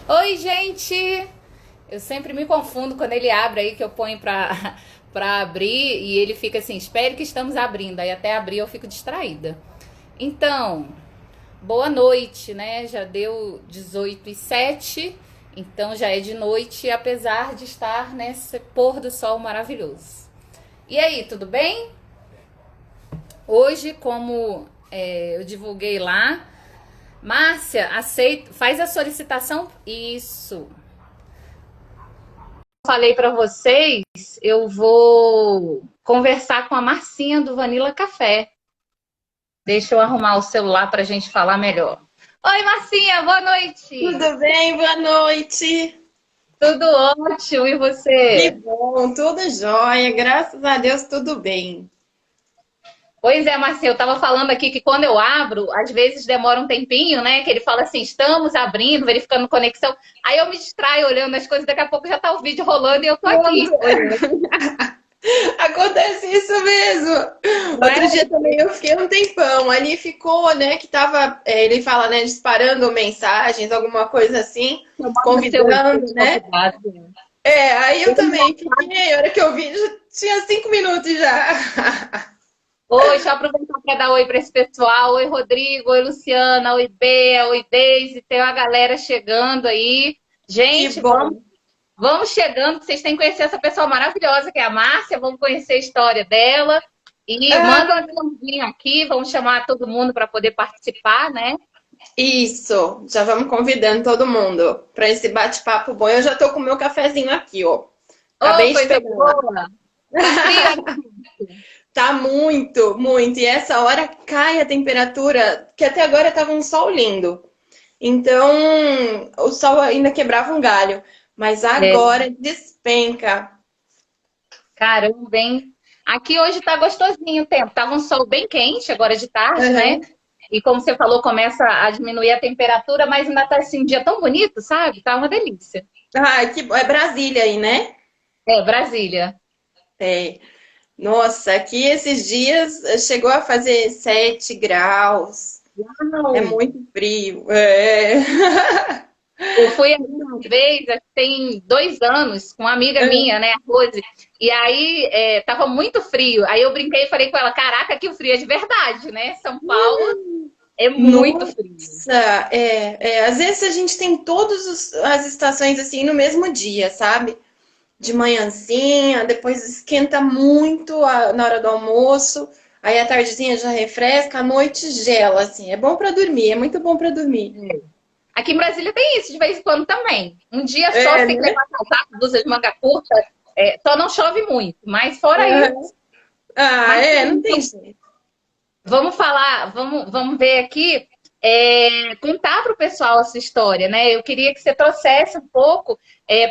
Oi, gente! Eu sempre me confundo quando ele abre aí, que eu ponho pra abrir e ele fica assim, espere que estamos abrindo. Aí até abrir eu fico distraída. Então, boa noite, né? Já deu 18h07, então já é de noite, apesar de estar nesse pôr do sol maravilhoso. E aí, tudo bem? Hoje, como eu divulguei lá, Márcia, aceita, faz a solicitação. Isso. Falei para vocês, eu vou conversar com a Marcinha do Vanilla Café. Deixa eu arrumar o celular para a gente falar melhor. Oi, Marcinha, boa noite. Tudo bem? Boa noite. Tudo ótimo, e Que você? bom, tudo jóia. Graças a Deus, tudo bem. Pois é, Marcinha, eu estava falando aqui que quando eu abro, às vezes demora um tempinho, né? Que ele fala assim, estamos abrindo, verificando conexão. Aí eu me distraio olhando as coisas, daqui a pouco já tá o vídeo rolando e eu tô Pronto. aqui olhando, Acontece isso mesmo. não é? Outro dia também eu fiquei um tempão. Ali ficou, né, que tava, ele fala, né, disparando mensagens, alguma coisa assim, Chamando convidando, seus né? convidados. Aí eu também fiquei, a hora que eu vi, já tinha 5 minutos já. Oi, deixa eu aproveitar para dar oi para esse pessoal. Oi, Rodrigo. Oi, Luciana. Oi, Bea. Oi, Deise. Tem uma galera chegando aí. Que Gente, vamos, bom. vamos chegando. Vocês têm que conhecer essa pessoa maravilhosa que é a Márcia. Vamos conhecer a história dela. E manda um Ah, aviãozinho aqui. Vamos chamar todo mundo para poder participar, né? isso, já vamos convidando todo mundo para esse bate-papo bom. Eu já tô com o meu cafezinho aqui, ó. Ô, Acabei de coisa pegar. boa. Tá frio aí? Tá muito, muito. E essa hora cai a temperatura, que até agora estava um sol lindo. Então, o sol ainda quebrava um galho, mas É, agora despenca. caramba, hein? Aqui hoje tá gostosinho o tempo. Tava um sol bem quente agora de tarde, né? Uhum. E como você falou, começa a diminuir a temperatura, mas ainda tá assim, um dia tão bonito, sabe? Tá uma delícia. Ai, que bom. É Brasília aí, né? É, Brasília. É. Nossa, aqui esses dias chegou a fazer 7 graus. É Uau! muito frio. É. Eu fui aí uma vez, acho que tem 2 anos, com uma amiga minha, né, a Rose, e aí tava muito frio. Aí eu brinquei e falei com ela, caraca, que o frio é de verdade, né? São Paulo é muito frio. Nossa, às vezes a gente tem todas as estações assim no mesmo dia, sabe? De manhãzinha, depois esquenta muito na hora do almoço, aí à tardezinha já refresca, à noite gela, assim. É bom pra dormir, é muito bom pra dormir. Aqui em Brasília tem isso de vez em quando também. Um dia só É, você tem que né? levar casaco, blusa de manga curta, só não chove muito, mas fora Aham. isso, Ah, Marcinho, não tem jeito. vamos falar, vamos ver aqui, contar para o pessoal a sua história, né? Eu queria que você trouxesse um pouco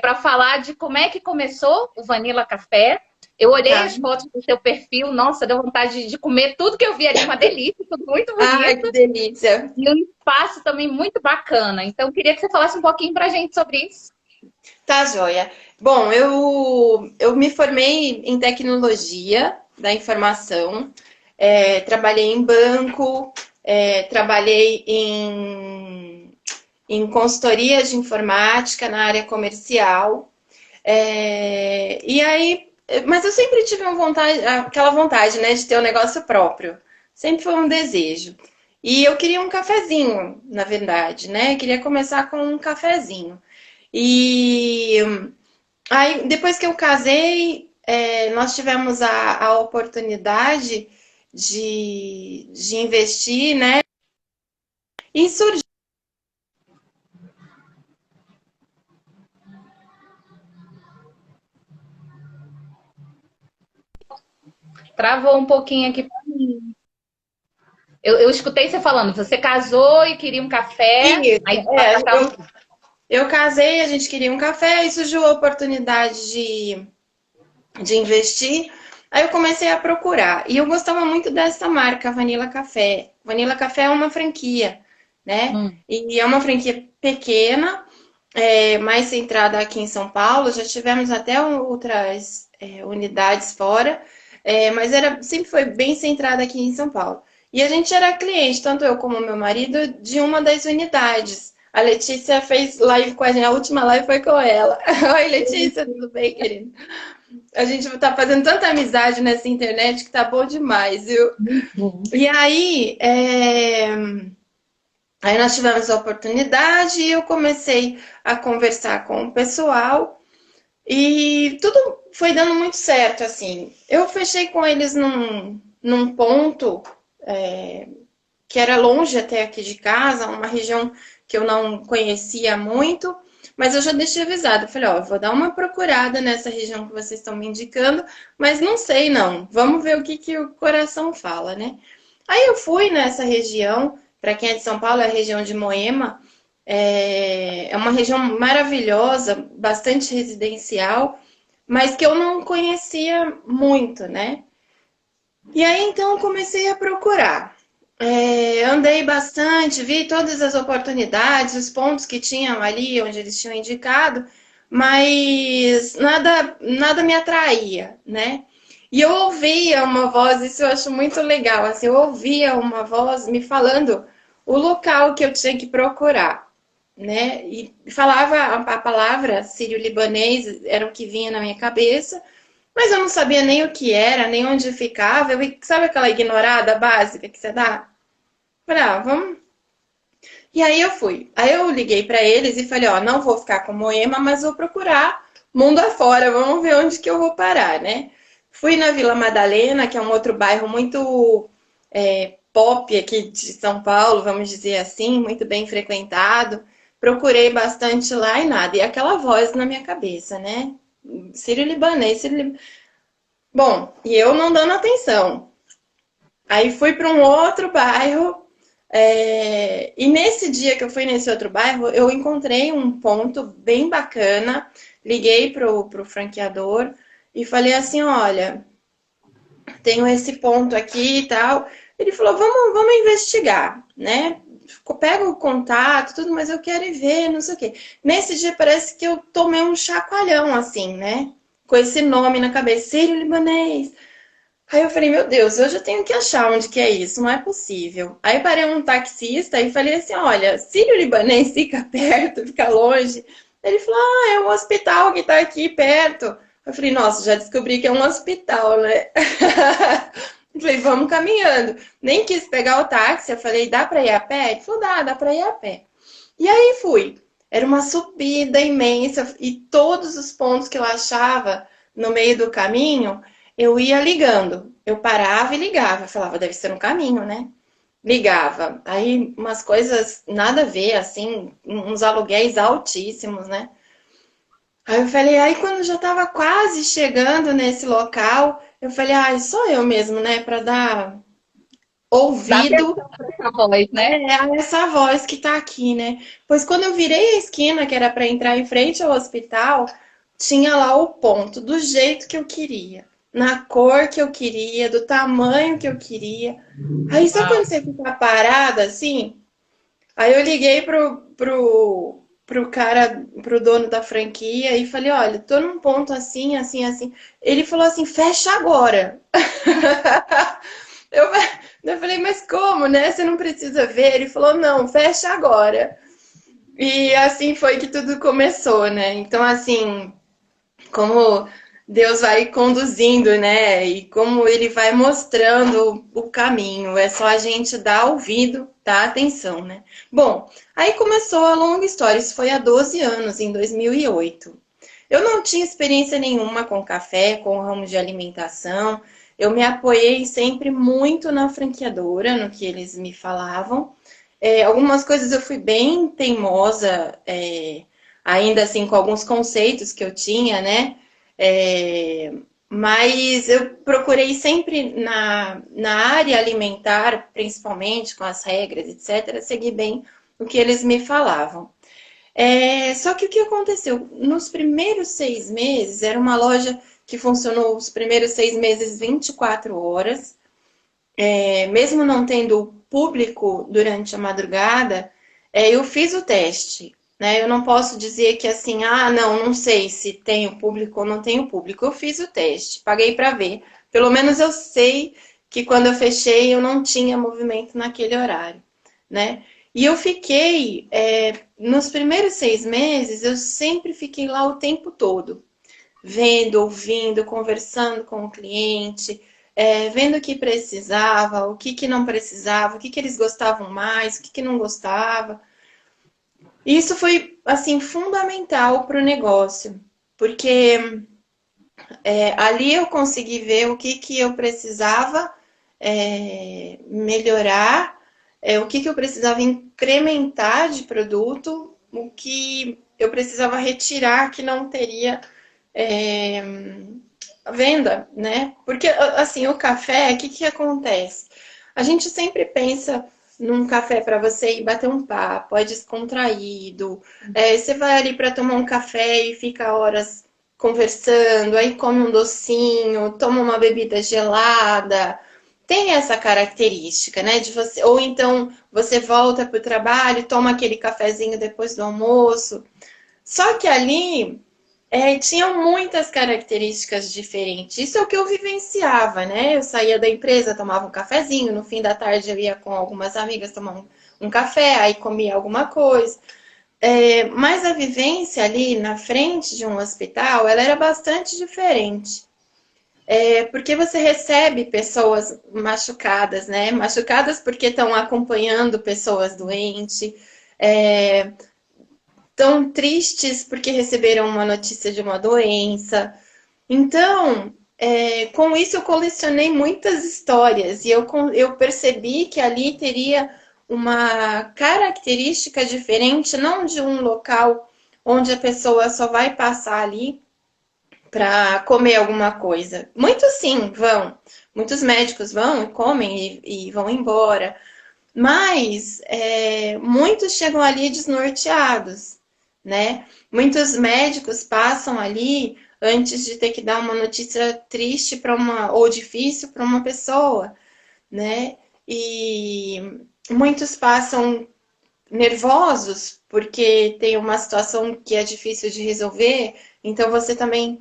para falar de como é que começou o Vanilla Café. Eu olhei Tá. as fotos do seu perfil, nossa, deu vontade de comer tudo que eu vi ali, uma delícia, tudo muito Ai, bonito, que delícia. e um espaço também muito bacana. Então, eu queria que você falasse um pouquinho para a gente sobre isso. Tá, joia. Bom, eu me formei em tecnologia da informação, trabalhei em banco, trabalhei em consultoria de informática na área comercial. E aí, mas eu sempre tive uma vontade, aquela vontade, né, de ter um negócio próprio. Sempre foi um desejo. E eu queria um cafezinho, na verdade, né? Eu queria começar com um cafezinho. E aí, depois que eu casei, nós tivemos a oportunidade de investir, né? E surgiu. Travou um pouquinho aqui. Eu escutei você falando, você casou e queria um café, Isso, aí de lá pra cá, eu casei, a gente queria um café e surgiu a oportunidade de investir. Aí eu comecei a procurar. E eu gostava muito dessa marca, Vanilla Café. Vanilla Café é uma franquia, né? hum, E é uma franquia pequena, mais centrada aqui em São Paulo. Já tivemos até outras unidades fora, mas sempre foi bem centrada aqui em São Paulo. E a gente era cliente, tanto eu como meu marido, de uma das unidades. A Letícia fez live com a gente, a última live foi com ela. Oi, Letícia, tudo bem, querida? A gente tá fazendo tanta amizade nessa internet que tá bom demais, viu? Uhum. E aí, aí nós tivemos a oportunidade e eu comecei a conversar com o pessoal e tudo foi dando muito certo, assim. Eu fechei com eles num ponto que era longe até aqui de casa, uma região que eu não conhecia muito, mas eu já deixei avisado. Falei, ó, eu vou dar uma procurada nessa região que vocês estão me indicando, mas não sei não. Vamos ver o que que o coração fala, né? Aí eu fui nessa região, para quem é de São Paulo, é a região de Moema. É uma região maravilhosa, bastante residencial, mas que eu não conhecia muito, né? E aí então eu comecei a procurar. Andei bastante, vi todas as oportunidades, os pontos que tinham ali, onde eles tinham indicado, mas nada me atraía, né? E eu ouvia uma voz, isso eu acho muito legal, assim, eu ouvia uma voz me falando o local que eu tinha que procurar, né? E falava a palavra sírio-libanês, era o que vinha na minha cabeça, mas eu não sabia nem o que era, nem onde ficava. Sabe aquela ignorada básica que você dá? Falei, ah, vamos. E aí eu fui. Aí eu liguei para eles e falei, ó, não vou ficar com Moema, mas vou procurar mundo afora, vamos ver onde que eu vou parar, né? Fui na Vila Madalena, que é um outro bairro muito pop aqui de São Paulo, vamos dizer assim, muito bem frequentado. Procurei bastante lá e nada. E aquela voz na minha cabeça, né? Sírio-libanês, sírio-libanês. Bom, e eu não dando atenção. Aí fui para um outro bairro. E nesse dia que eu fui nesse outro bairro, eu encontrei um ponto bem bacana. Liguei pro franqueador e falei assim: olha, tenho esse ponto aqui e tal. Ele falou: vamos investigar, né? Pega o contato, tudo, mas eu quero ir ver, não sei o quê. Nesse dia parece que eu tomei um chacoalhão, assim, né? Com esse nome na cabeça, sírio-libanês. Aí eu falei, meu Deus, hoje eu tenho que achar onde que é isso, não é possível. Aí parei um taxista e falei assim, olha, Sírio-Libanês fica perto, fica longe? Ele falou, ah, é um hospital que tá aqui perto. Eu falei, nossa, já descobri que é um hospital, né? Eu falei, vamos caminhando. Nem quis pegar o táxi, eu falei, dá pra ir a pé? Ele falou, dá pra ir a pé. E aí fui. Era uma subida imensa e todos os pontos que eu achava no meio do caminho, eu ia ligando. Eu parava e ligava. Eu falava, deve ser no caminho, né? Ligava. Aí umas coisas nada a ver, assim, uns aluguéis altíssimos, né? Aí eu falei, aí quando já tava quase chegando nesse local, eu falei, ai, sou eu mesmo, né? Pra dar Dá ouvido atenção pra essa voz, né? essa voz que tá aqui, né? Pois quando eu virei a esquina, que era para entrar em frente ao hospital, tinha lá o ponto, do jeito que eu queria, na cor que eu queria, do tamanho que eu queria. Aí sabe Uau. quando você fica parada assim? Aí eu liguei pro cara, pro dono da franquia e falei, olha, tô num ponto assim, assim, assim. Ele falou assim, fecha agora. Eu, eu falei, mas como, né? Você não precisa ver? Ele falou, não, fecha agora. E assim foi que tudo começou, né? Então, assim, como Deus vai conduzindo, né? E como ele vai mostrando o caminho. É só a gente dar ouvido, dar atenção, né? Bom, aí começou a longa história. Isso foi há 12 anos, em 2008. Eu não tinha experiência nenhuma com café, com o ramo de alimentação. Eu me apoiei sempre muito na franqueadora, no que eles me falavam. Algumas coisas eu fui bem teimosa, ainda assim, com alguns conceitos que eu tinha, né? É, mas eu procurei sempre na área alimentar, principalmente com as regras, etc., seguir bem o que eles me falavam. Só que o que aconteceu? Nos primeiros 6 meses, era uma loja que funcionou os primeiros 6 meses 24 horas. Mesmo não tendo público durante a madrugada, eu fiz o teste. Né? Eu não posso dizer que assim, ah, não sei se tenho público ou não tenho público. Eu fiz o teste, paguei para ver. Pelo menos eu sei que quando eu fechei eu não tinha movimento naquele horário, né? E eu fiquei, nos primeiros 6 meses, eu sempre fiquei lá o tempo todo, vendo, ouvindo, conversando com o cliente, vendo o que precisava, o que não precisava, o que eles gostavam mais, o que não gostava. E isso foi, assim, fundamental para o negócio, porque ali eu consegui ver o que eu precisava melhorar, o que eu precisava incrementar de produto, o que eu precisava retirar que não teria é, venda, né? Porque, assim, o café, o que acontece? A gente sempre pensa num café para você ir bater um papo, é descontraído. Você vai ali para tomar um café e fica horas conversando, aí come um docinho, toma uma bebida gelada. Tem essa característica, né? De você, ou então você volta para o trabalho, toma aquele cafezinho depois do almoço. Só que ali tinham muitas características diferentes. Isso é o que eu vivenciava, né? Eu saía da empresa, tomava um cafezinho, no fim da tarde eu ia com algumas amigas tomar um café, aí comia alguma coisa. Mas a vivência ali na frente de um hospital, ela era bastante diferente. Porque você recebe pessoas machucadas, né? Machucadas porque estão acompanhando pessoas doentes, tão tristes porque receberam uma notícia de uma doença. Então, com isso eu colecionei muitas histórias e eu percebi que ali teria uma característica diferente, não de um local onde a pessoa só vai passar ali para comer alguma coisa. Muitos sim vão, muitos médicos vão e comem e vão embora, mas muitos chegam ali desnorteados, né? Muitos médicos passam ali antes de ter que dar uma notícia triste para uma ou difícil para uma pessoa, né? E muitos passam nervosos porque tem uma situação que é difícil de resolver, então você também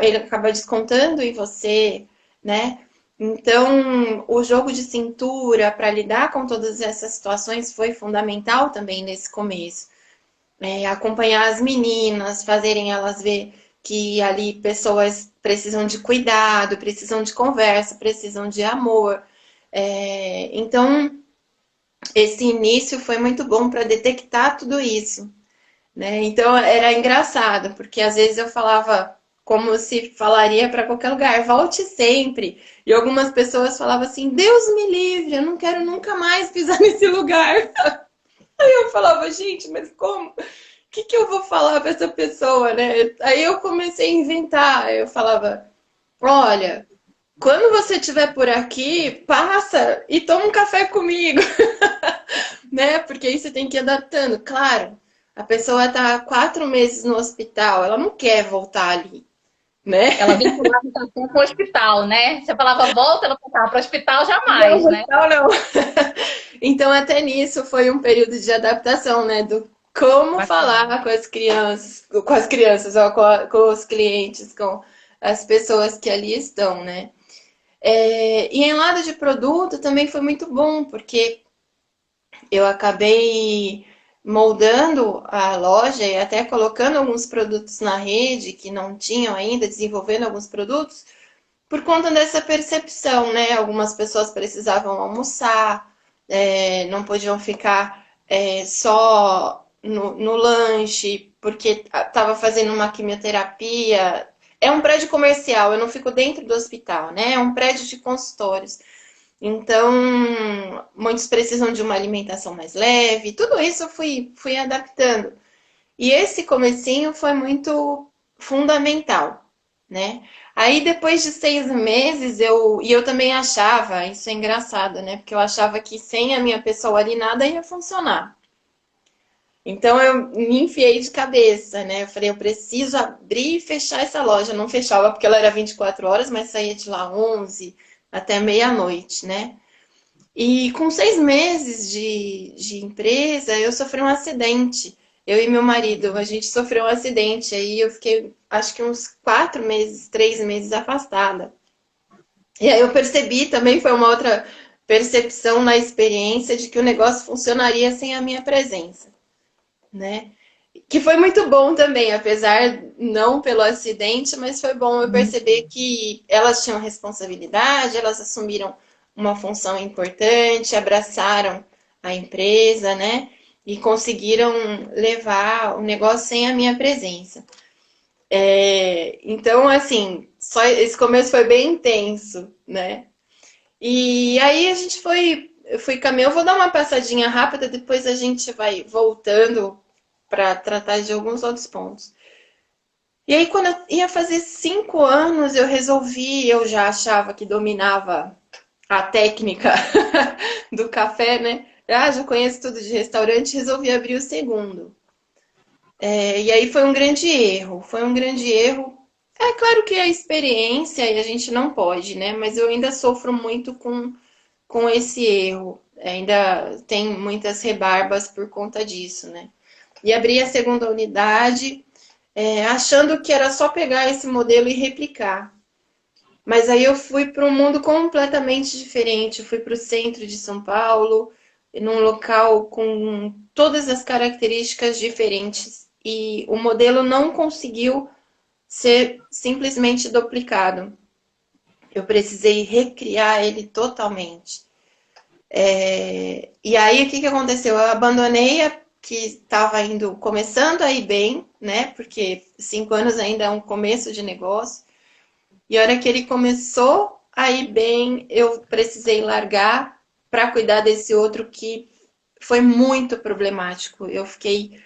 ele acaba descontando em você, né? Então, o jogo de cintura para lidar com todas essas situações foi fundamental também nesse começo. Acompanhar as meninas, fazerem elas ver que ali pessoas precisam de cuidado, precisam de conversa, precisam de amor. Então, esse início foi muito bom para detectar tudo isso, né? Então era engraçado, porque às vezes eu falava como se falaria para qualquer lugar, volte sempre. E algumas pessoas falavam assim: Deus me livre, eu não quero nunca mais pisar nesse lugar. Aí eu falava: gente, mas como? O que eu vou falar para essa pessoa, né? Aí eu comecei a inventar. Eu falava: olha, quando você estiver por aqui, passa e toma um café comigo. Né? Porque aí você tem que ir adaptando. Claro, a pessoa está 4 meses no hospital, ela não quer voltar ali, né? Ela vinculava o café com o hospital, né? Você falava volta, ela falava para o hospital Não, jamais, né? hospital não. Então, até nisso foi um período de adaptação, né? Do como Bacana. falar com as crianças, ó, com os clientes, com as pessoas que ali estão, né? E em lado de produto também foi muito bom, porque eu acabei moldando a loja e até colocando alguns produtos na rede que não tinham ainda, desenvolvendo alguns produtos, por conta dessa percepção, né? Algumas pessoas precisavam almoçar, não podiam ficar só no lanche, porque estava fazendo uma quimioterapia. É um prédio comercial, eu não fico dentro do hospital, né? É um prédio de consultórios. Então, muitos precisam de uma alimentação mais leve, tudo isso eu fui adaptando. E esse comecinho foi muito fundamental, né? Aí depois de 6 meses eu também achava, isso é engraçado, né? Porque eu achava que sem a minha pessoa ali nada ia funcionar. Então eu me enfiei de cabeça, né? Eu falei, eu preciso abrir e fechar essa loja. Não fechava porque ela era 24 horas, mas saía de lá 11 até meia-noite, né? E com 6 meses de empresa, eu sofri um acidente. Eu e meu marido, a gente sofreu um acidente. Aí eu fiquei, acho que uns 4 meses, 3 meses afastada. E aí eu percebi também, foi uma outra percepção na experiência de que o negócio funcionaria sem a minha presença, né? Que foi muito bom também, apesar não pelo acidente, mas foi bom eu perceber que elas tinham responsabilidade, elas assumiram uma função importante, abraçaram a empresa, né? E conseguiram levar o negócio sem a minha presença. Então, assim, só esse começo foi bem intenso, né? E aí a gente eu fui caminhando, eu vou dar uma passadinha rápida, depois a gente vai voltando para tratar de alguns outros pontos. E aí, quando eu ia fazer 5 anos, eu já achava que dominava a técnica do café, né? Já conheço tudo de restaurante, resolvi abrir o segundo. E aí foi um grande erro, foi um grande erro. É claro que a experiência e a gente não pode, né? Mas eu ainda sofro muito com esse erro. Ainda tem muitas rebarbas por conta disso, né? E abri a segunda unidade, achando que era só pegar esse modelo e replicar. Mas aí eu fui para um mundo completamente diferente. Eu fui para o centro de São Paulo, num local com todas as características diferentes. E o modelo não conseguiu ser simplesmente duplicado. Eu precisei recriar ele totalmente. E aí, o que aconteceu? Eu abandonei a que estava indo, começando a ir bem, né? Porque 5 anos ainda é um começo de negócio. E a hora que ele começou a ir bem, eu precisei largar para cuidar desse outro que foi muito problemático. Eu fiquei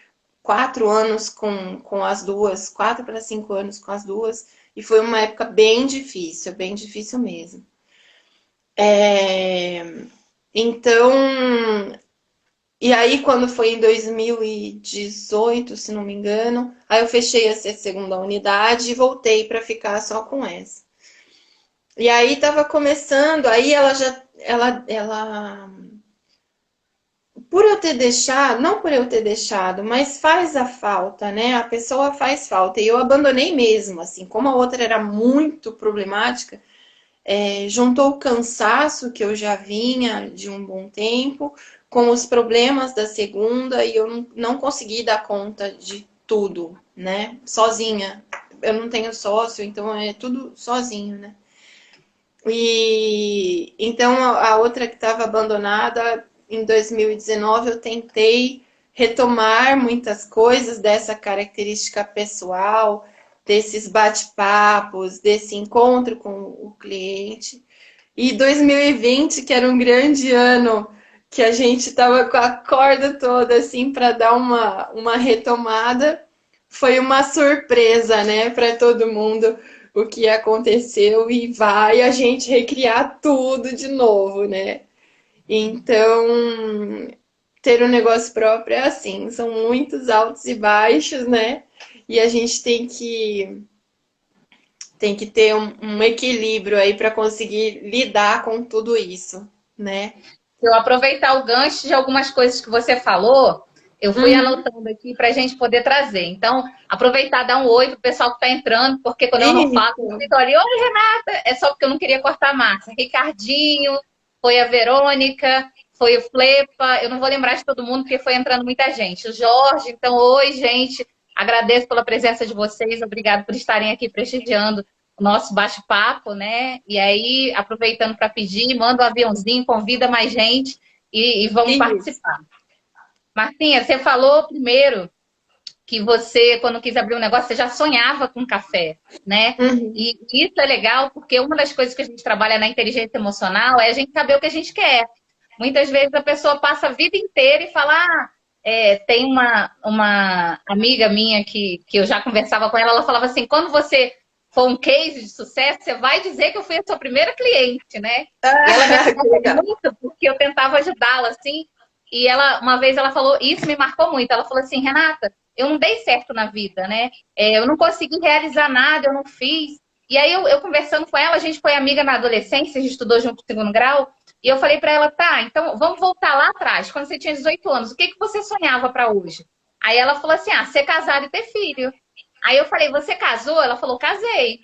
4 anos com as duas, 4 para 5 anos com as duas, e foi uma época bem difícil mesmo. Então, e aí quando foi em 2018, se não me engano, aí eu fechei essa segunda unidade e voltei para ficar só com essa. E aí tava começando, aí ela por eu ter deixado, não por eu ter deixado, mas faz a falta, né? A pessoa faz falta. E eu abandonei mesmo, assim, como a outra era muito problemática, juntou o cansaço que eu já vinha de um bom tempo, com os problemas da segunda, e eu não consegui dar conta de tudo, né? Sozinha. Eu não tenho sócio, então é tudo sozinho, né? E então a outra que estava abandonada, em 2019 eu tentei retomar muitas coisas dessa característica pessoal, desses bate-papos, desse encontro com o cliente. E 2020, que era um grande ano, que a gente estava com a corda toda assim para dar uma retomada, foi uma surpresa, né, para todo mundo o que aconteceu e vai a gente recriar tudo de novo, né? Então, ter um negócio próprio é assim, são muitos altos e baixos, né? E a gente tem que ter um equilíbrio aí para conseguir lidar com tudo isso, né? Se eu aproveitar o gancho de algumas coisas que você falou, eu fui anotando aqui para a gente poder trazer. Então, aproveitar, dar um oi pro pessoal que está entrando, porque quando eu não falo, eu fico ali, oi, Renata, é só porque eu não queria cortar a massa. Ricardinho, foi a Verônica, foi o Flepa, eu não vou lembrar de todo mundo, porque foi entrando muita gente. O Jorge, então, oi, gente, agradeço pela presença de vocês, obrigado por estarem aqui prestigiando o nosso bate-papo, né? E aí, aproveitando para pedir, manda um aviãozinho, convida mais gente e vamos participar. Marcinha, você falou primeiro que você, quando quis abrir um negócio, você já sonhava com café, né? E isso é legal porque uma das coisas que a gente trabalha na inteligência emocional é a gente saber o que a gente quer. Muitas vezes a pessoa passa a vida inteira e fala, tem uma amiga minha que eu já conversava com ela, ela falava assim, quando você for um case de sucesso, você vai dizer que eu fui a sua primeira cliente, né? E ela me ajudou muito porque eu tentava ajudá-la, assim, e uma vez ela falou, isso me marcou muito, ela falou assim, Renata, eu não dei certo na vida, né? Eu não consegui realizar nada, eu não fiz. E aí eu conversando com ela, a gente foi amiga na adolescência, a gente estudou junto no segundo grau, e eu falei para ela, tá, então vamos voltar lá atrás, quando você tinha 18 anos, o que você sonhava para hoje? Aí ela falou assim, ser casada e ter filho. Aí eu falei, você casou? Ela falou, casei.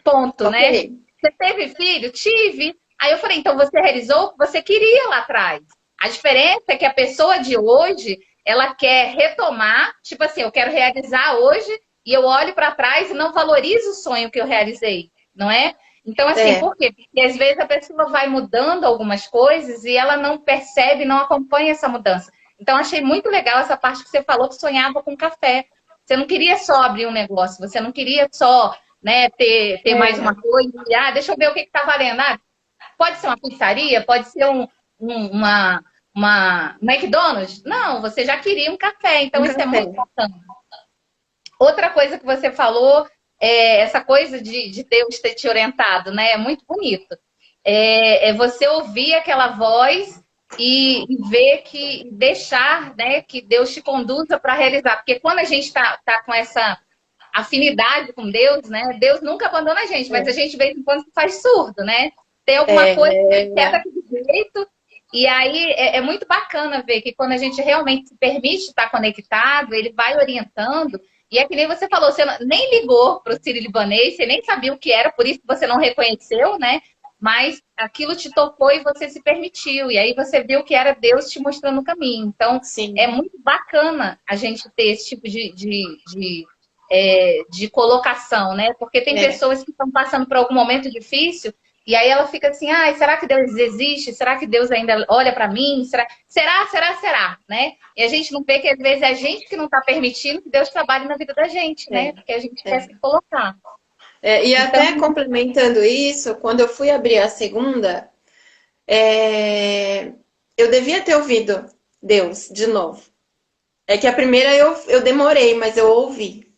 Ponto, né? Você teve filho? Tive. Aí eu falei, então você realizou o que você queria lá atrás. A diferença é que a pessoa de hoje, ela quer retomar, tipo assim, eu quero realizar hoje e eu olho para trás e não valorizo o sonho que eu realizei, não é? Então, assim, É, por quê? Porque às vezes a pessoa vai mudando algumas coisas e ela não percebe, não acompanha essa mudança. Então, achei muito legal essa parte que você falou que sonhava com café. Você não queria só abrir um negócio, você não queria só, né, ter mais é, uma coisa. E, deixa eu ver o que está valendo. Pode ser uma pizzaria, pode ser uma McDonald's. Não, você já queria um café, um então isso é café. muito bacana. Outra coisa que você falou é essa coisa de Deus ter te orientado, né? É muito bonito. É você ouvir aquela voz e ver que deixar, né, que Deus te conduza para realizar. Porque quando a gente tá com essa afinidade com Deus, né? Deus nunca abandona a gente, mas a gente de vez em quando faz surdo, né? Tem alguma coisa que quer É, daquele jeito. E aí é muito bacana ver que quando a gente realmente se permite estar conectado, ele vai orientando. E é que nem você falou, você nem ligou para o Sírio-Libanês, você nem sabia o que era, por isso que você não reconheceu, né? Mas aquilo te tocou e você se permitiu. E aí você viu que era Deus te mostrando o caminho. Então, é sim, muito bacana a gente ter esse tipo de colocação, né? Porque tem é, pessoas que estão passando por algum momento difícil e aí ela fica assim, será que Deus existe? Será que Deus ainda olha para mim? Será, né? E a gente não vê que às vezes é a gente que não está permitindo que Deus trabalhe na vida da gente, né? é, Porque a gente quer é. se colocar. E Então, até complementando isso, quando eu fui abrir a segunda, é, eu devia ter ouvido Deus de novo. É que a primeira eu demorei, mas eu ouvi.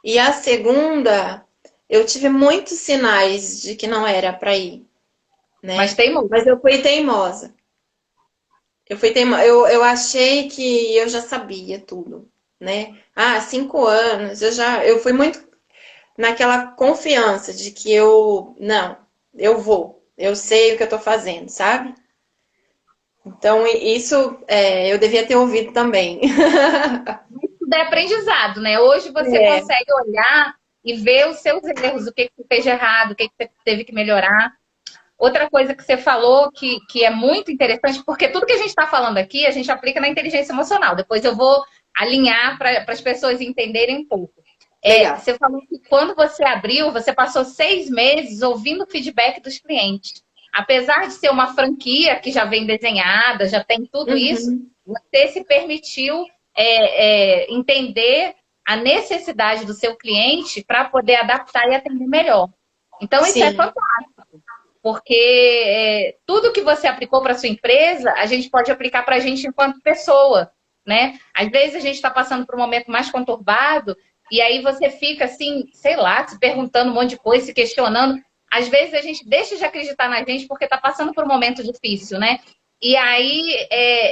E a segunda, eu tive muitos sinais de que não era para ir, mas né? tem muito. Mas eu fui teimosa. Eu achei que eu já sabia tudo, né? 5 anos, eu fui muito naquela confiança de que não, eu vou, eu sei o que eu tô fazendo, sabe? Então, isso eu devia ter ouvido também. Tudo é aprendizado, né? Hoje você É, consegue olhar e ver os seus erros, o que você fez de errado, o que você teve que melhorar. Outra coisa que você falou que é muito interessante, porque tudo que a gente está falando aqui, a gente aplica na inteligência emocional. Depois eu vou alinhar para as pessoas entenderem um pouco. legal. Você falou que quando você abriu, você passou 6 meses ouvindo o feedback dos clientes. Apesar de ser uma franquia que já vem desenhada, já tem tudo isso, Uhum. você se permitiu entender a necessidade do seu cliente para poder adaptar e atender melhor. Então, isso é Sim, fantástico. Porque tudo que você aplicou para sua empresa, a gente pode aplicar para a gente enquanto pessoa, né? Às vezes a gente está passando por um momento mais conturbado e aí você fica assim, sei lá, se perguntando um monte de coisa, se questionando. Às vezes a gente deixa de acreditar na gente porque está passando por um momento difícil, né? E aí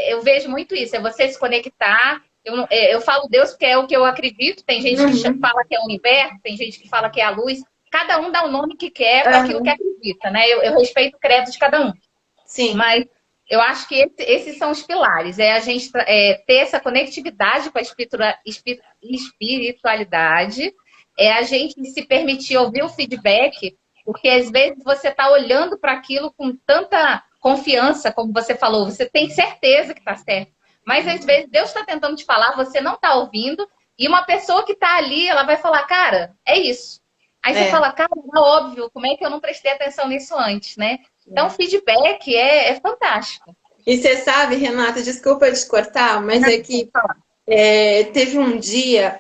eu vejo muito isso, é você se conectar. Eu falo Deus porque é o que eu acredito. Tem gente que uhum. fala que é o universo, tem gente que fala que é a luz. Cada um dá o nome que quer para aquilo que Aham. acredita, né? Eu respeito o credo de cada um. Sim, Mas eu acho que esses são os pilares. É a gente ter essa conectividade com a espiritualidade, é a gente se permitir ouvir o feedback, porque às vezes você está olhando para aquilo com tanta confiança, como você falou, você tem certeza que está certo. Mas às vezes Deus está tentando te falar, você não está ouvindo, e uma pessoa que está ali, ela vai falar, cara, é isso. Aí você é. fala, cara, é óbvio, como é que eu não prestei atenção nisso antes, né? Então, feedback é fantástico. E você sabe, Renata, desculpa te cortar, mas é que teve um dia.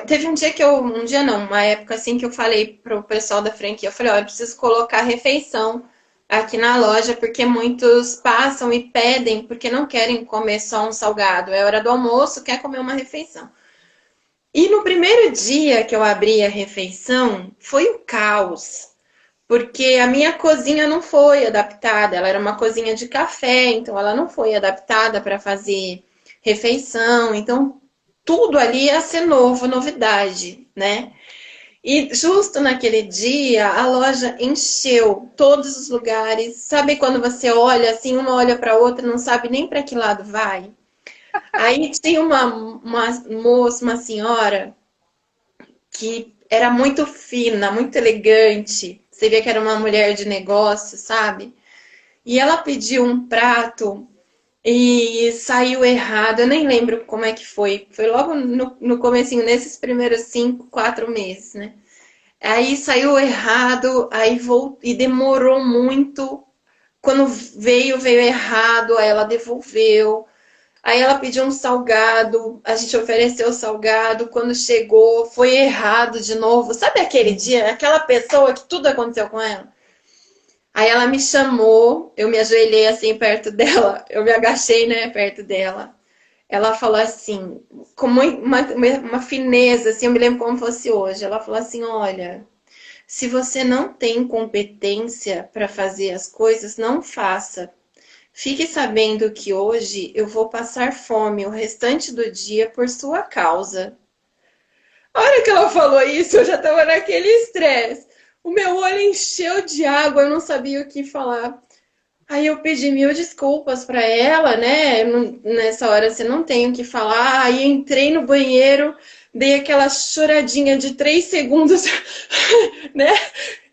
Teve um dia um dia não, uma época assim que eu falei pro pessoal da franquia, eu falei, ó, eu preciso colocar refeição aqui na loja, porque muitos passam e pedem porque não querem comer só um salgado. É hora do almoço, quer comer uma refeição. E no primeiro dia que eu abri a refeição, foi o caos. Porque a minha cozinha não foi adaptada, ela era uma cozinha de café, então ela não foi adaptada para fazer refeição. Então tudo ali ia ser novo, novidade, né? E justo naquele dia, a loja encheu todos os lugares. Sabe quando você olha assim, uma olha para a outra, não sabe nem para que lado vai? Aí tinha uma moça, uma senhora, que era muito fina, muito elegante. Você via que era uma mulher de negócio, sabe? E ela pediu um prato e saiu errado. Eu nem lembro como é que foi. Foi logo no comecinho, nesses primeiros 5, 4 meses, né? Aí saiu errado, aí voltou, e demorou muito. Quando veio errado, aí ela devolveu. Aí ela pediu um salgado, a gente ofereceu o salgado. Quando chegou, foi errado de novo. Sabe aquele dia, aquela pessoa que tudo aconteceu com ela? Aí ela me chamou, eu me ajoelhei assim perto dela, eu me agachei, né, perto dela. Ela falou assim, com uma fineza, assim, eu me lembro como fosse hoje. Ela falou assim: olha, se você não tem competência para fazer as coisas, não faça. Fique sabendo que hoje eu vou passar fome o restante do dia por sua causa. A hora que ela falou isso, eu já estava naquele estresse. O meu olho encheu de água, eu não sabia o que falar. Aí eu pedi mil desculpas para ela, né? Nessa hora você não tem o que falar. Aí entrei no banheiro, dei aquela choradinha de 3 segundos, né?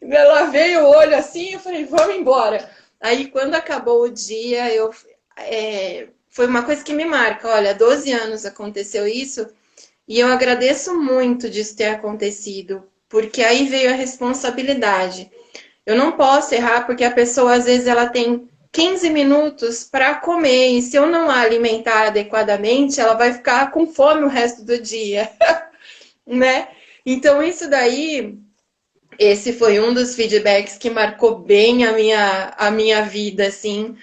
Ela veio o olho assim, eu falei, vamos embora. Aí quando acabou o dia, foi uma coisa que me marca. Olha, 12 anos aconteceu isso e eu agradeço muito disso ter acontecido, porque aí veio a responsabilidade. Eu não posso errar porque a pessoa às vezes ela tem 15 minutos para comer e se eu não a alimentar adequadamente, ela vai ficar com fome o resto do dia, né? Então isso daí, esse foi um dos feedbacks que marcou bem a minha vida, assim,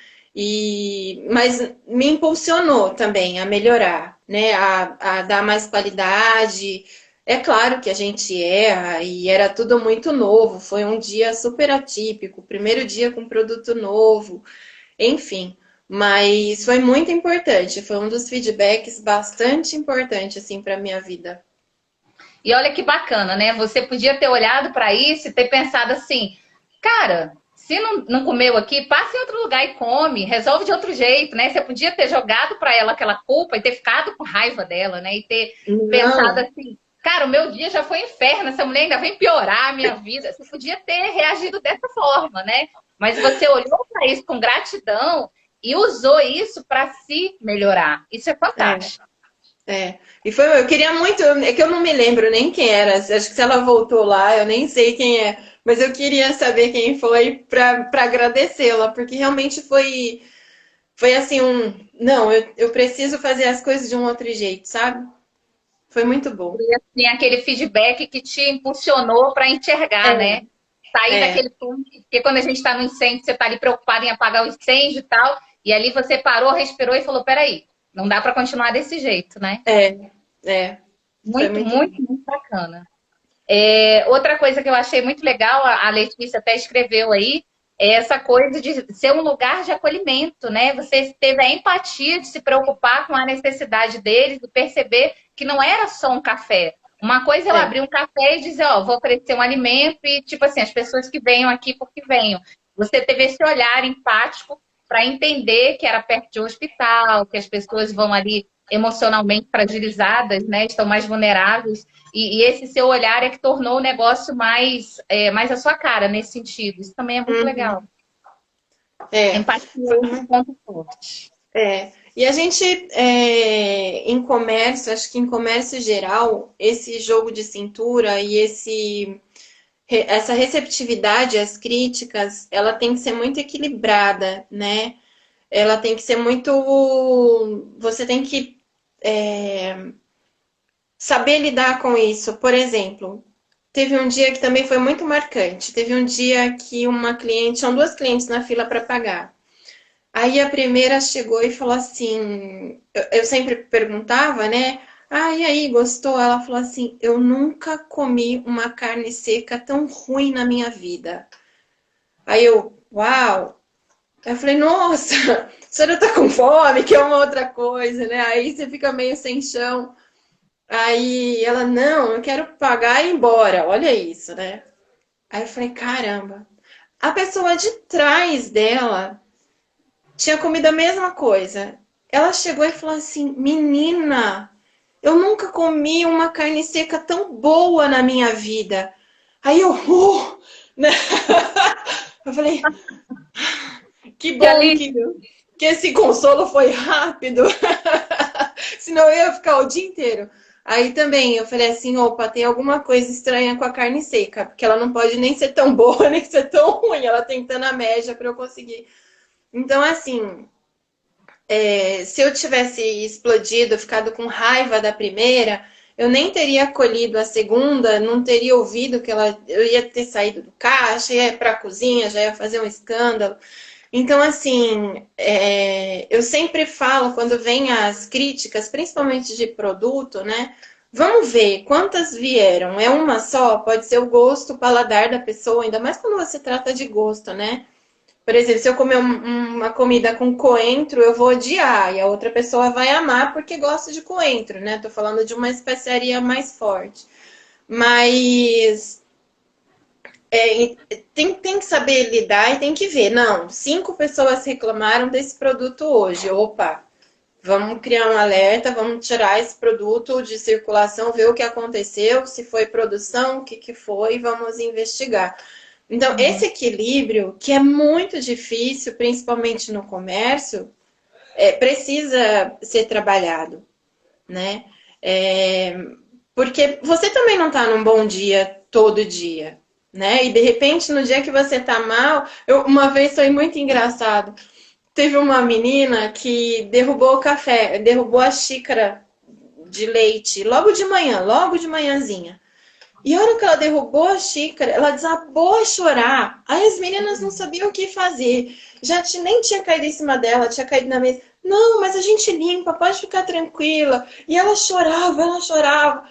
mas me impulsionou também a melhorar, né? A dar mais qualidade. É claro que a gente erra e era tudo muito novo. Foi um dia super atípico, primeiro dia com produto novo, enfim. Mas foi muito importante. Foi um dos feedbacks bastante importante assim para minha vida. E olha que bacana, né? Você podia ter olhado para isso e ter pensado assim, cara, se não comeu aqui, passa em outro lugar e come, resolve de outro jeito, né? Você podia ter jogado para ela aquela culpa e ter ficado com raiva dela, né? E ter pensado Não, assim, cara, o meu dia já foi inferno, essa mulher ainda vem piorar a minha vida. Você podia ter reagido dessa forma, né? Mas você olhou para isso com gratidão e usou isso para se melhorar. Isso é é. fantástico. E foi, eu queria muito, é que eu não me lembro nem quem era, acho que se ela voltou lá, eu nem sei quem é, mas eu queria saber quem foi para agradecê-la, porque realmente foi assim não, eu preciso fazer as coisas de um outro jeito, sabe? Foi muito bom. E assim, aquele feedback que te impulsionou para enxergar, né? Sair É, daquele ponto, porque quando a gente está no incêndio, você está ali preocupado em apagar o incêndio e tal, e ali você parou, respirou e falou, peraí, não dá para continuar desse jeito, né? é, é, foi Muito, muito muito, bom. muito bacana. Outra coisa que eu achei muito legal, a Letícia até escreveu aí, é essa coisa de ser um lugar de acolhimento, né? Você teve a empatia de se preocupar com a necessidade deles, de perceber que não era só um café. Uma coisa é eu É. abrir um café e dizer, ó, vou oferecer um alimento e, tipo assim, as pessoas que venham aqui porque venham. Você teve esse olhar empático para entender que era perto de um hospital, que as pessoas vão ali emocionalmente fragilizadas, né? Estão mais vulneráveis. E esse seu olhar é que tornou o negócio mais a sua cara nesse sentido. Isso também é muito legal. Uhum. É, Empatia foi é um ponto forte. E a gente, em comércio, acho que em comércio geral, esse jogo de cintura e essa receptividade às críticas, ela tem que ser muito equilibrada, né? Ela tem que ser muito. Você tem que saber lidar com isso. Por exemplo, teve um dia que também foi muito marcante. Teve um dia que uma cliente, são duas clientes na fila para pagar. Aí a primeira chegou e falou assim, eu sempre perguntava, né? Ah, e aí, gostou? Ela falou assim, eu nunca comi uma carne seca tão ruim na minha vida. Aí eu, uau! Aí eu falei, nossa, a senhora tá com fome, que é uma outra coisa, né? Aí você fica meio sem chão. Aí ela, não, eu quero pagar e ir embora. Olha isso, né? Aí eu falei, caramba. A pessoa de trás dela tinha comido a mesma coisa. Ela chegou e falou assim: menina, eu nunca comi uma carne seca tão boa na minha vida. Aí eu, né? Eu falei, Que Que bom alívio. que esse consolo foi rápido. Senão eu ia ficar o dia inteiro. Aí também eu falei assim, opa, tem alguma coisa estranha com a carne seca, porque ela não pode nem ser tão boa, nem ser tão ruim. Ela tem que estar na média para eu conseguir. Então, assim, se eu tivesse explodido, ficado com raiva da primeira, eu nem teria acolhido a segunda, não teria ouvido que ela, eu ia ter saído do caixa, ia para a cozinha, já ia fazer um escândalo. Então, assim, eu sempre falo, quando vem as críticas, principalmente de produto, né? Vamos ver quantas vieram. É uma só? Pode ser o gosto, o paladar da pessoa, ainda mais quando você trata de gosto, né? Por exemplo, se eu comer uma comida com coentro, eu vou odiar, e a outra pessoa vai amar porque gosta de coentro, né? Tô falando de uma especiaria mais forte. Mas tem que saber lidar e tem que ver. Não, 5 pessoas reclamaram desse produto hoje. Opa, vamos criar um alerta, vamos tirar esse produto de circulação, ver o que aconteceu, se foi produção, o que, que foi, vamos investigar. Então, esse Uhum. equilíbrio, que é muito difícil, principalmente no comércio, precisa ser trabalhado, né? É, porque você também não está num bom dia todo dia, né? E de repente, no dia que você tá mal, uma vez foi muito engraçado. Teve uma menina que derrubou o café, derrubou a xícara de leite logo de manhãzinha. E a hora que ela derrubou a xícara, ela desabou a chorar. Aí as meninas não sabiam o que fazer. Nem tinha caído em cima dela, tinha caído na mesa. Não, mas a gente limpa, pode ficar tranquila. E ela chorava, ela chorava.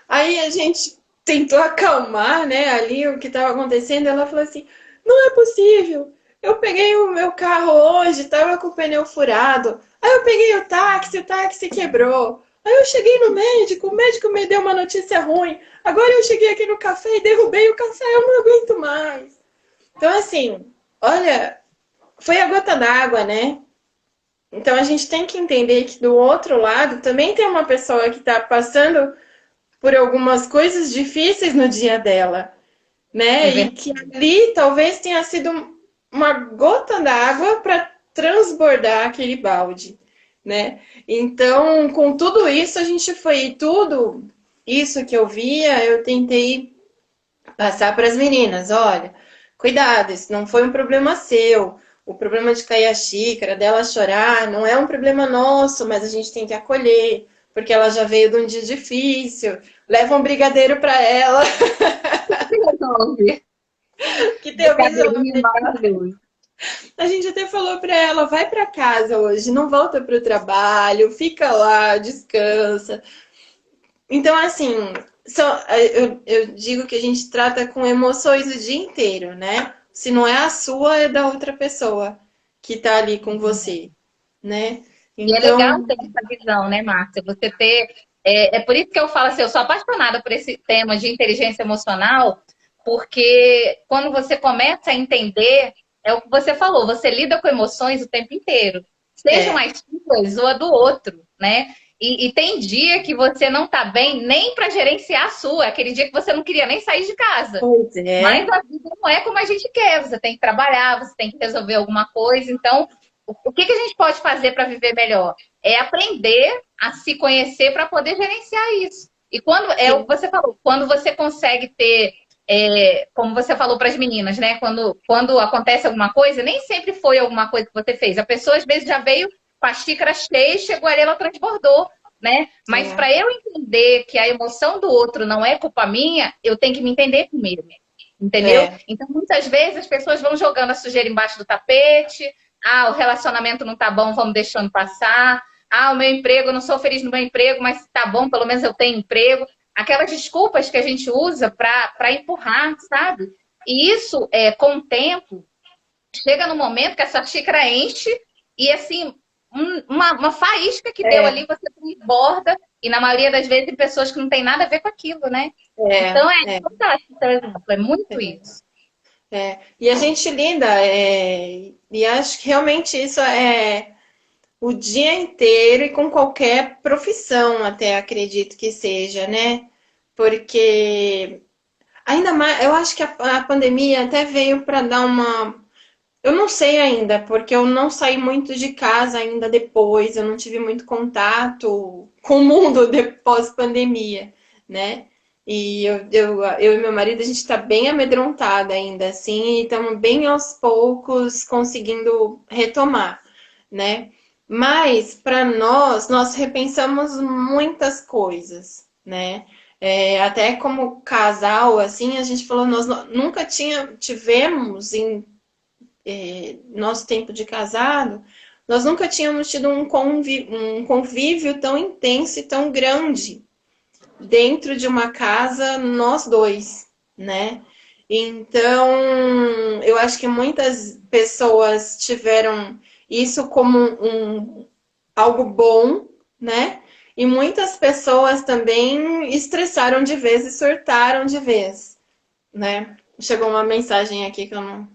Aí a gente tentou acalmar, né, ali o que estava acontecendo. Ela falou assim: não é possível. Eu peguei o meu carro hoje, estava com o pneu furado. Aí eu peguei o táxi quebrou. Aí eu cheguei no médico, o médico me deu uma notícia ruim. Agora eu cheguei aqui no café e derrubei o café, eu não aguento mais. Então, assim, olha, foi a gota d'água, né? Então a gente tem que entender que do outro lado também tem uma pessoa que está passando por algumas coisas difíceis no dia dela, É né? E verdade. que ali talvez tenha sido uma gota d'água para transbordar aquele balde, né? Então, com tudo isso, a gente foi tudo isso que eu via, eu tentei passar para as meninas, olha, cuidado, isso não foi um problema seu. O problema de cair a xícara, dela chorar, não é um problema nosso, mas a gente tem que acolher, porque ela já veio de um dia difícil. Leva um brigadeiro para ela, Resolve. que talvez ela... Brigadeirinho maravilhoso. A gente até falou para ela, vai para casa hoje, não volta para o trabalho, fica lá, descansa. Então, assim, eu digo que a gente trata com emoções o dia inteiro, né? Se não é a sua, é da outra pessoa que tá ali com você, né? E é legal Então, ter essa visão, né, Márcia? Você ter. É por isso que eu falo assim, eu sou apaixonada por esse tema de inteligência emocional, porque quando você começa a entender, é o que você falou, você lida com emoções o tempo inteiro, sejam é, as suas ou a do outro, né? E tem dia que você não tá bem nem para gerenciar a sua, é aquele dia que você não queria nem sair de casa. pois Mas é, a vida não é como a gente quer. Você tem que trabalhar, você tem que resolver alguma coisa. Então, o que que a gente pode fazer para viver melhor? É aprender a se conhecer para poder gerenciar isso. E quando é o sim, que você falou, quando você consegue ter, como você falou para as meninas, né? Quando acontece alguma coisa, nem sempre foi alguma coisa que você fez. A pessoa às vezes já veio com a xícara cheia e chegou ali, ela transbordou. Né? Mas é, para eu entender que a emoção do outro não é culpa minha, eu tenho que me entender primeiro. Entendeu? é, Então, muitas vezes as pessoas vão jogando a sujeira embaixo do tapete. Ah, o relacionamento não tá bom, vamos deixando passar. Ah, o meu emprego, eu não sou feliz no meu emprego, mas tá bom, pelo menos eu tenho emprego. Aquelas desculpas que a gente usa para empurrar, sabe? E isso, com o tempo, chega no momento que essa xícara enche e, assim, uma faísca que deu é, ali, você transborda. E na maioria das vezes, tem pessoas que não tem nada a ver com aquilo, né? é, Então, é é, fantástico, por exemplo. É muito é. isso. E a gente lida, e acho que realmente isso é o dia inteiro e com qualquer profissão, até acredito que seja, né? Porque ainda mais, eu acho que a pandemia até veio para dar uma. Eu não sei ainda, porque eu não saí muito de casa ainda depois, eu não tive muito contato com o mundo depois pandemia, né? E eu e meu marido, a gente está bem amedrontada ainda, assim, e estamos bem aos poucos conseguindo retomar, né? Mas para nós repensamos muitas coisas, né? Até como casal, assim, a gente falou, nós nunca tivemos em nosso tempo de casado, nós nunca tínhamos tido um convívio tão intenso e tão grande dentro de uma casa, nós dois, né? Então, eu acho que muitas pessoas tiveram isso como algo bom, né? E muitas pessoas também estressaram de vez e surtaram de vez, né? Chegou uma mensagem aqui que eu não.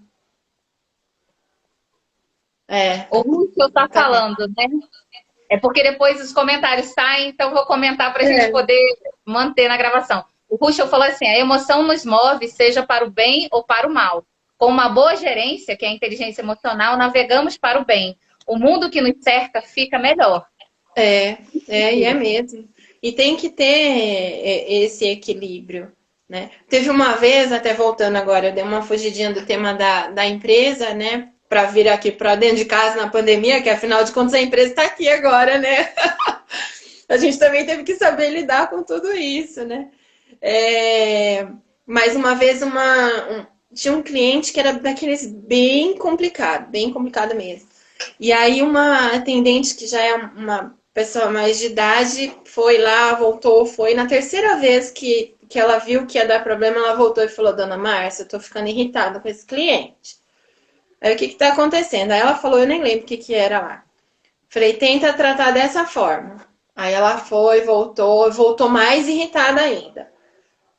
É, O Lúcio tá tá bem. falando, né? É porque depois os comentários saem, então vou comentar para a gente É, poder manter na gravação. O Ruschel falou assim: a emoção nos move, seja para o bem ou para o mal. Com uma boa gerência, que é a inteligência emocional, navegamos para o bem. O mundo que nos cerca fica melhor. é, e é mesmo. E tem que ter esse equilíbrio, né? Teve uma vez, até voltando agora, eu dei uma fugidinha do tema da empresa, né? Para vir aqui para dentro de casa na pandemia, que afinal de contas a empresa está aqui agora, né? A gente também teve que saber lidar com tudo isso, né? É, mais uma vez, tinha um cliente que era daqueles bem complicado mesmo. E aí uma atendente que já é uma pessoa mais de idade foi lá, voltou, foi. Na terceira vez que ela viu que ia dar problema, ela voltou e falou, Dona Márcia, eu tô ficando irritada com esse cliente. Aí o que que tá acontecendo? Aí ela falou, eu nem lembro o que que era lá. Falei, tenta tratar dessa forma. Aí ela foi, voltou mais irritada ainda.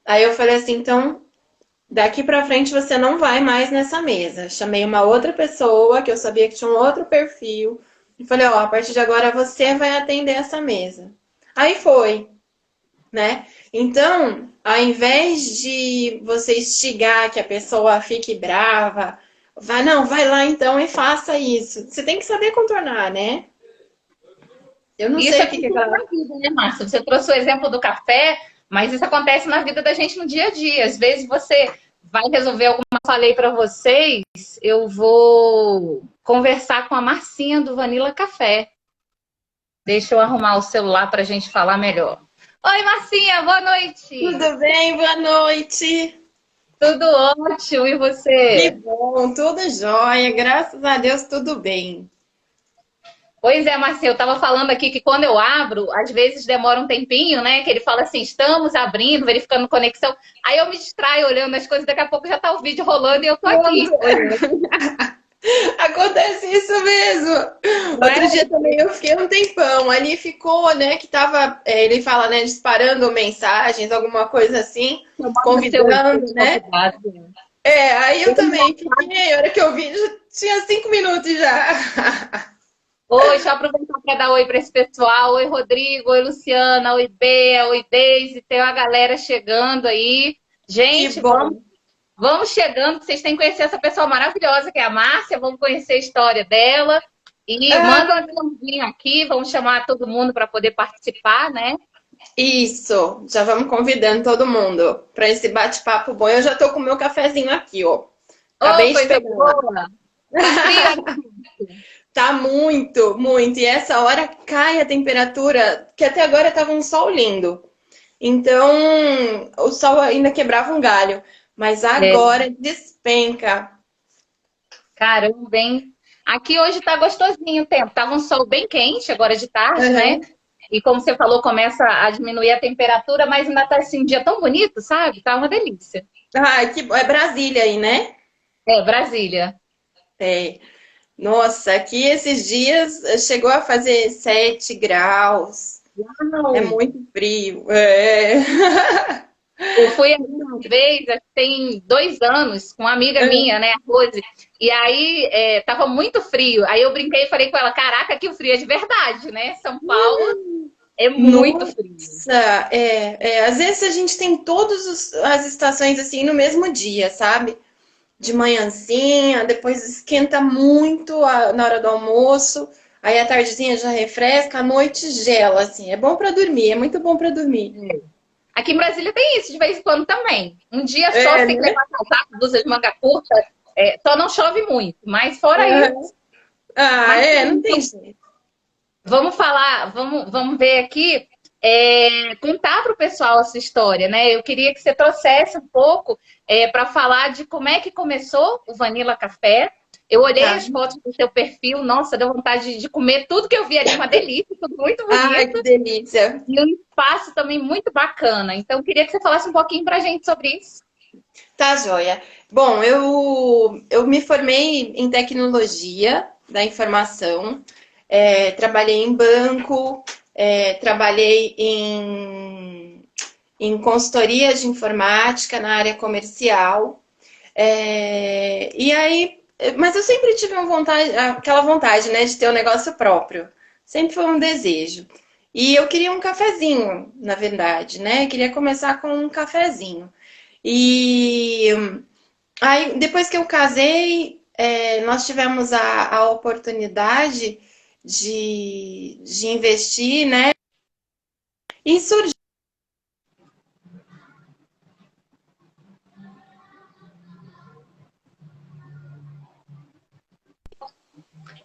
Aí eu falei assim, então daqui pra frente você não vai mais nessa mesa. Chamei uma outra pessoa que eu sabia que tinha um outro perfil e falei, ó, a partir de agora você vai atender essa mesa. Aí foi, né? Então, ao invés de você instigar que a pessoa fique brava, vai lá então e faça isso. Você tem que saber contornar, né? Eu não E isso sei o que que acontece na aquela. vida, né, Márcia? Você trouxe o exemplo do café, mas isso acontece na vida da gente no dia a dia. Às vezes você vai resolver alguma coisa. Falei para vocês, eu vou conversar com a Marcinha do Vanilla Café. Deixa eu arrumar o celular para a gente falar melhor. Oi, Marcinha, boa noite. Tudo bem? Boa noite. Tudo ótimo, e Que você? bom, tudo jóia. Graças a Deus, tudo bem. Pois é, Marcinha, eu estava falando aqui que quando eu abro, às vezes demora um tempinho, né? Que ele fala assim, estamos abrindo, verificando conexão. Aí eu me distraio olhando as coisas, daqui a pouco já tá o vídeo rolando e eu tô aqui Pronto. olhando, Acontece isso mesmo. não é? Outro dia também eu fiquei um tempão. Ali ficou, né, que tava, ele fala, né, disparando mensagens, alguma coisa assim, Chamando convidando, seus né? convidados. Aí eu também fiquei, a hora que eu vi, já tinha 5 minutos já. Oi, deixa eu aproveitar para dar oi para esse pessoal. Oi, Rodrigo. Oi, Luciana. Oi, Bea. Oi, Deise. Tem uma galera chegando aí. Que Gente, vamos, bom. vamos chegando. Vocês têm que conhecer essa pessoa maravilhosa que é a Márcia. Vamos conhecer a história dela. E manda um Ah, aviãozinho aqui. Vamos chamar todo mundo para poder participar, né? isso, já vamos convidando todo mundo para esse bate-papo bom. Eu já tô com o meu cafezinho aqui, ó. Ô, Acabei de coisa pegar. boa. Tá frio aí? Tá muito, muito. E essa hora cai a temperatura, que até agora estava um sol lindo. Então, o sol ainda quebrava um galho, mas É, agora despenca. caramba, hein? Aqui hoje tá gostosinho o tempo. Tava um sol bem quente agora de tarde, né? Uhum. E como você falou, começa a diminuir a temperatura, mas ainda tá assim, um dia tão bonito, sabe? Tá uma delícia. Ai, que bom. É Brasília aí, né? É, Brasília. É. Nossa, aqui esses dias chegou a fazer 7 graus. É Uau! muito frio. É. Eu fui aí uma vez, acho que tem 2 anos, com uma amiga minha, né, a Rose, e aí tava muito frio. Aí eu brinquei e falei com ela, caraca, que o frio é de verdade, né? São Paulo é muito frio. Nossa, às vezes a gente tem todas as estações assim no mesmo dia, sabe? de manhãzinha, depois esquenta muito na hora do almoço, aí à tardezinha já refresca, à noite gela, assim. É bom para dormir, é muito bom para dormir. Aqui em Brasília tem isso de vez em quando também. Um dia só É, você tem que né? levar casaco, blusa de manga curta, só não chove muito. Mas fora isso, Uhum. Ah, não tem jeito. vamos falar, vamos ver aqui, contar para o pessoal a sua história, né? Eu queria que você trouxesse um pouco para falar de como é que começou o Vanilla Café. Eu olhei Tá. as fotos do seu perfil, nossa, deu vontade de comer tudo que eu vi ali, uma delícia, tudo muito Ai, bonito. que delícia. E um espaço também muito bacana. Então, eu queria que você falasse um pouquinho para a gente sobre isso. Tá, joia. Bom, eu me formei em tecnologia da informação, trabalhei em banco, trabalhei em consultoria de informática na área comercial. E aí, mas eu sempre tive uma vontade, aquela vontade, né, de ter um negócio próprio. Sempre foi um desejo. E eu queria um cafezinho, na verdade, né? Eu queria começar com um cafezinho. E aí, depois que eu casei, nós tivemos a oportunidade de investir, né? E surgiu.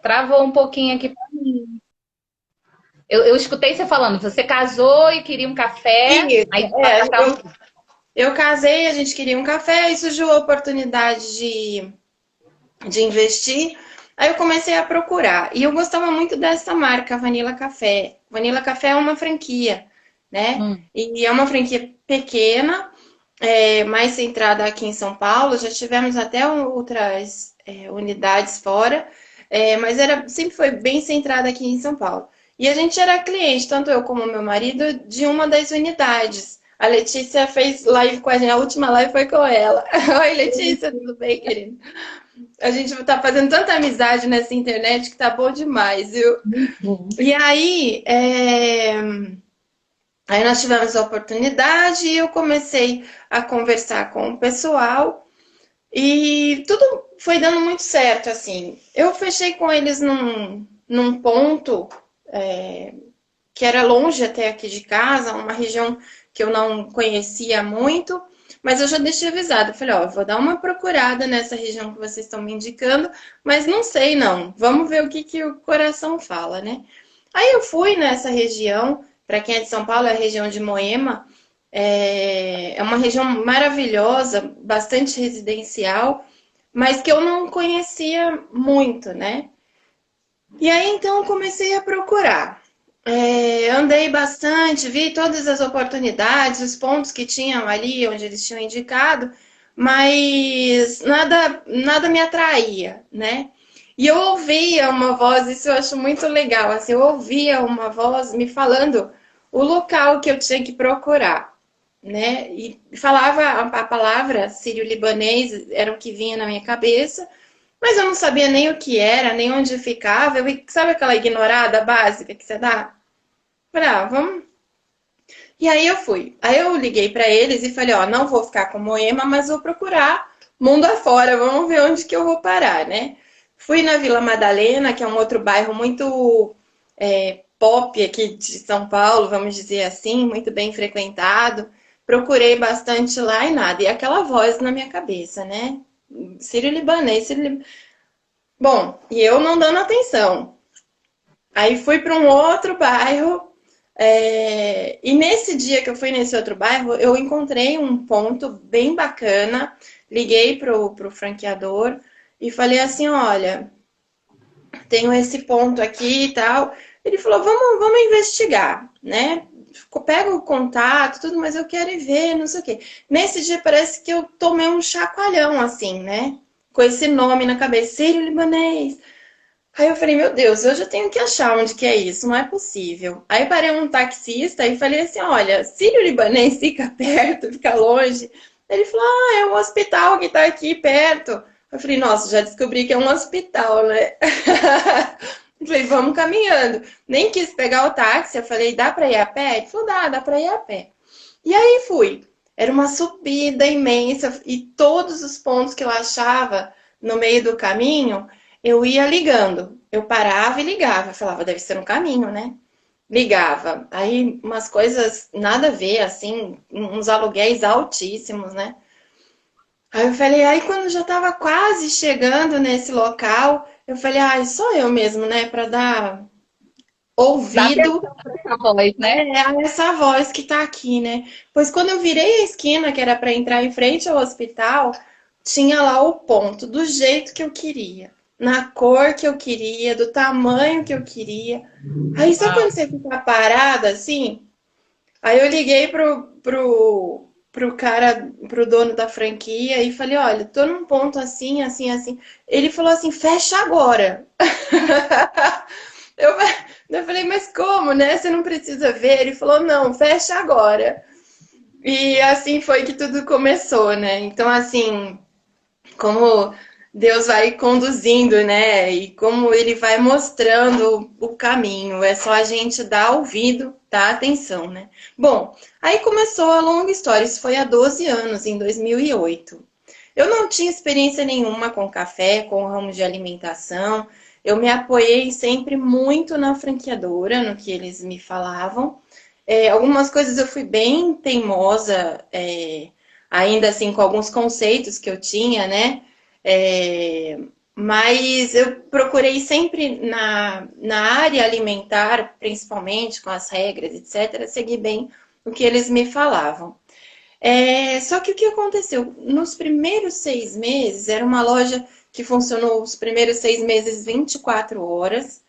Travou um pouquinho aqui. Eu escutei você falando, você casou e queria um café, aí de lá pra cá, Eu casei, a gente queria um café e surgiu a oportunidade de investir. Aí eu comecei a procurar. E eu gostava muito dessa marca, Vanilla Café. Vanilla Café é uma franquia, né? hum, E é uma franquia pequena, mais centrada aqui em São Paulo. Já tivemos até outras unidades fora, mas sempre foi bem centrada aqui em São Paulo. E a gente era cliente, tanto eu como meu marido, de uma das unidades. A Letícia fez live com a gente, a última live foi com ela. Oi, Letícia, tudo bem, querida? A gente tá fazendo tanta amizade nessa internet que tá bom demais, viu? E aí nós tivemos a oportunidade e eu comecei a conversar com o pessoal e tudo foi dando muito certo, assim. Eu fechei com eles num ponto que era longe até aqui de casa, uma região que eu não conhecia muito, mas eu já deixei avisado. Falei, ó, eu vou dar uma procurada nessa região que vocês estão me indicando, mas não sei não. Vamos ver o que o coração fala, né? Aí eu fui nessa região, para quem é de São Paulo, é a região de Moema. É uma região maravilhosa, bastante residencial, mas que eu não conhecia muito, né? E aí então eu comecei a procurar. Andei bastante, vi todas as oportunidades, os pontos que tinham ali, onde eles tinham indicado, mas nada me atraía, né? E eu ouvia uma voz, isso eu acho muito legal, assim, eu ouvia uma voz me falando o local que eu tinha que procurar, né? E falava a palavra sírio-libanês, era o que vinha na minha cabeça, mas eu não sabia nem o que era, nem onde ficava. Sabe aquela ignorada básica que você dá? Falei, vamos. E aí eu fui. Aí eu liguei para eles e falei, ó, não vou ficar com Moema, mas vou procurar mundo afora, vamos ver onde que eu vou parar, né? Fui na Vila Madalena, que é um outro bairro muito pop aqui de São Paulo, vamos dizer assim, muito bem frequentado. Procurei bastante lá e nada. E aquela voz na minha cabeça, né? Sírio-libanês, Bom, e eu não dando atenção. Aí fui para um outro bairro, e nesse dia que eu fui nesse outro bairro, eu encontrei um ponto bem bacana. Liguei pro franqueador e falei assim: olha, tenho esse ponto aqui e tal. Ele falou: vamos investigar, né? Pega o contato, tudo, mas eu quero ir ver, não sei o quê. Nesse dia parece que eu tomei um chacoalhão, assim, né? Com esse nome na cabeça, Sírio-Libanês. Aí eu falei, meu Deus, eu já tenho que achar onde que é isso, não é possível. Aí parei um taxista e falei assim, olha, Sírio-Libanês fica perto, fica longe. Ele falou, é um hospital que tá aqui perto. Eu falei, nossa, já descobri que é um hospital, né? Eu falei, vamos caminhando. Nem quis pegar o táxi, eu falei, dá pra ir a pé? Ele falou, dá pra ir a pé. E aí fui. Era uma subida imensa e todos os pontos que eu achava no meio do caminho, eu ia ligando. Eu parava e ligava. Eu falava, deve ser um caminho, né? Ligava. Aí umas coisas nada a ver, assim, uns aluguéis altíssimos, né? Aí eu falei, aí quando já tava quase chegando nesse local, eu falei, ai, sou eu mesmo, né, para dar Dá ouvido atenção pra essa voz, né? a essa voz que tá aqui, né? Pois quando eu virei a esquina, que era para entrar em frente ao hospital, tinha lá o ponto, do jeito que eu queria, na cor que eu queria, do tamanho que eu queria. Aí sabe Uau. quando você fica parada assim? Aí eu liguei pro cara, pro dono da franquia e falei, olha, tô num ponto assim, assim, assim. Ele falou assim, fecha agora. Eu, eu falei, mas como, né? Você não precisa ver? Ele falou, não, fecha agora. E assim foi que tudo começou, né? Então, assim, como Deus vai conduzindo, né? E como ele vai mostrando o caminho. É só a gente dar ouvido, dar atenção, né? Bom, aí começou a longa história. Isso foi há 12 anos, em 2008. Eu não tinha experiência nenhuma com café, com o ramo de alimentação. Eu me apoiei sempre muito na franqueadora, no que eles me falavam. Algumas coisas eu fui bem teimosa, ainda assim, com alguns conceitos que eu tinha, né? É, mas eu procurei sempre na área alimentar, principalmente com as regras, etc., seguir bem o que eles me falavam. Só que o que aconteceu? Nos primeiros 6 meses, era uma loja que funcionou os primeiros 6 meses 24 horas,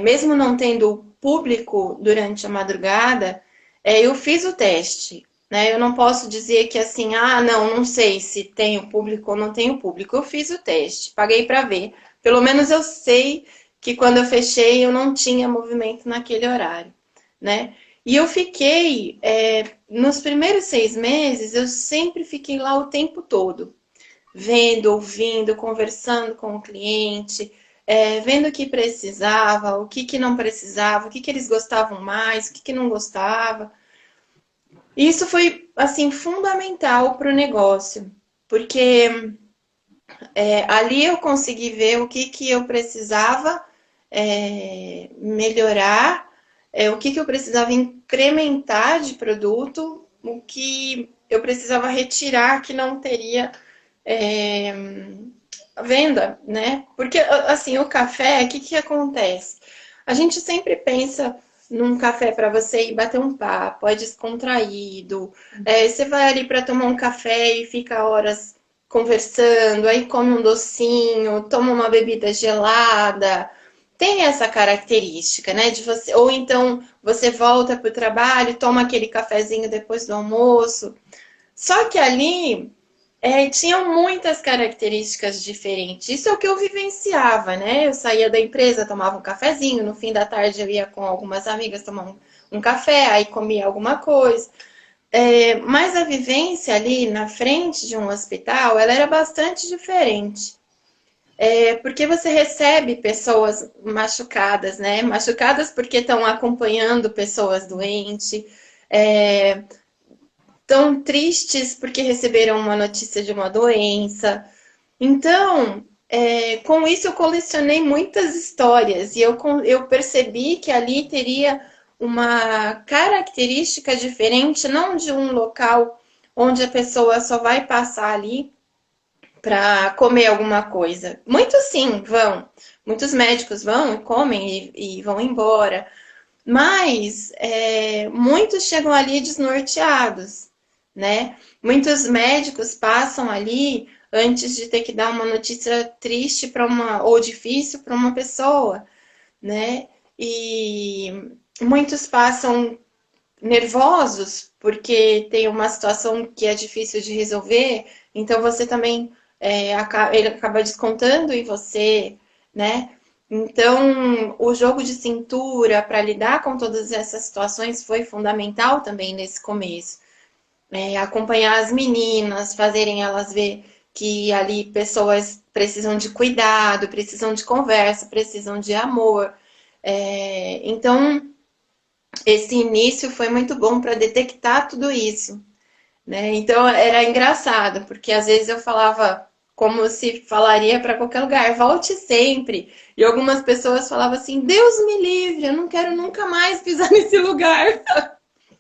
mesmo não tendo público durante a madrugada, eu fiz o teste, né? Eu não posso dizer que assim, ah, não sei se tenho público ou não tenho público. Eu fiz o teste, paguei para ver. Pelo menos eu sei que quando eu fechei eu não tinha movimento naquele horário, né? E eu fiquei, nos primeiros 6 meses, eu sempre fiquei lá o tempo todo vendo, ouvindo, conversando com o cliente, vendo o que precisava, o que não precisava, o que eles gostavam mais, o que não gostava. E isso foi, assim, fundamental para o negócio, porque ali eu consegui ver o que eu precisava melhorar, o que eu precisava incrementar de produto, o que eu precisava retirar que não teria é, venda, né? Porque, assim, o café, o que acontece? A gente sempre pensa num café para você ir bater um papo, é descontraído. Você vai ali para tomar um café e fica horas conversando, aí come um docinho, toma uma bebida gelada. Tem essa característica, né? De você, ou então você volta para o trabalho, toma aquele cafezinho depois do almoço. Só que ali tinham muitas características diferentes. Isso é o que eu vivenciava, né? Eu saía da empresa, tomava um cafezinho, no fim da tarde eu ia com algumas amigas tomar um café, aí comia alguma coisa. Mas a vivência ali na frente de um hospital, ela era bastante diferente. Porque você recebe pessoas machucadas, né? Machucadas porque estão acompanhando pessoas doentes, tão tristes porque receberam uma notícia de uma doença. Então, com isso eu colecionei muitas histórias e eu percebi que ali teria uma característica diferente, não de um local onde a pessoa só vai passar ali para comer alguma coisa. Muitos sim vão, muitos médicos vão e comem e vão embora, mas muitos chegam ali desnorteados, né? Muitos médicos passam ali antes de ter que dar uma notícia triste para uma ou difícil para uma pessoa, né? E muitos passam nervosos porque tem uma situação que é difícil de resolver, então você também ele acaba descontando em você, né? Então, o jogo de cintura para lidar com todas essas situações foi fundamental também nesse começo. Acompanhar as meninas, fazerem elas ver que ali pessoas precisam de cuidado, precisam de conversa, precisam de amor. Então, esse início foi muito bom para detectar tudo isso. né? Então era engraçado, porque às vezes eu falava como se falaria para qualquer lugar, volte sempre. E algumas pessoas falavam assim: Deus me livre, eu não quero nunca mais pisar nesse lugar.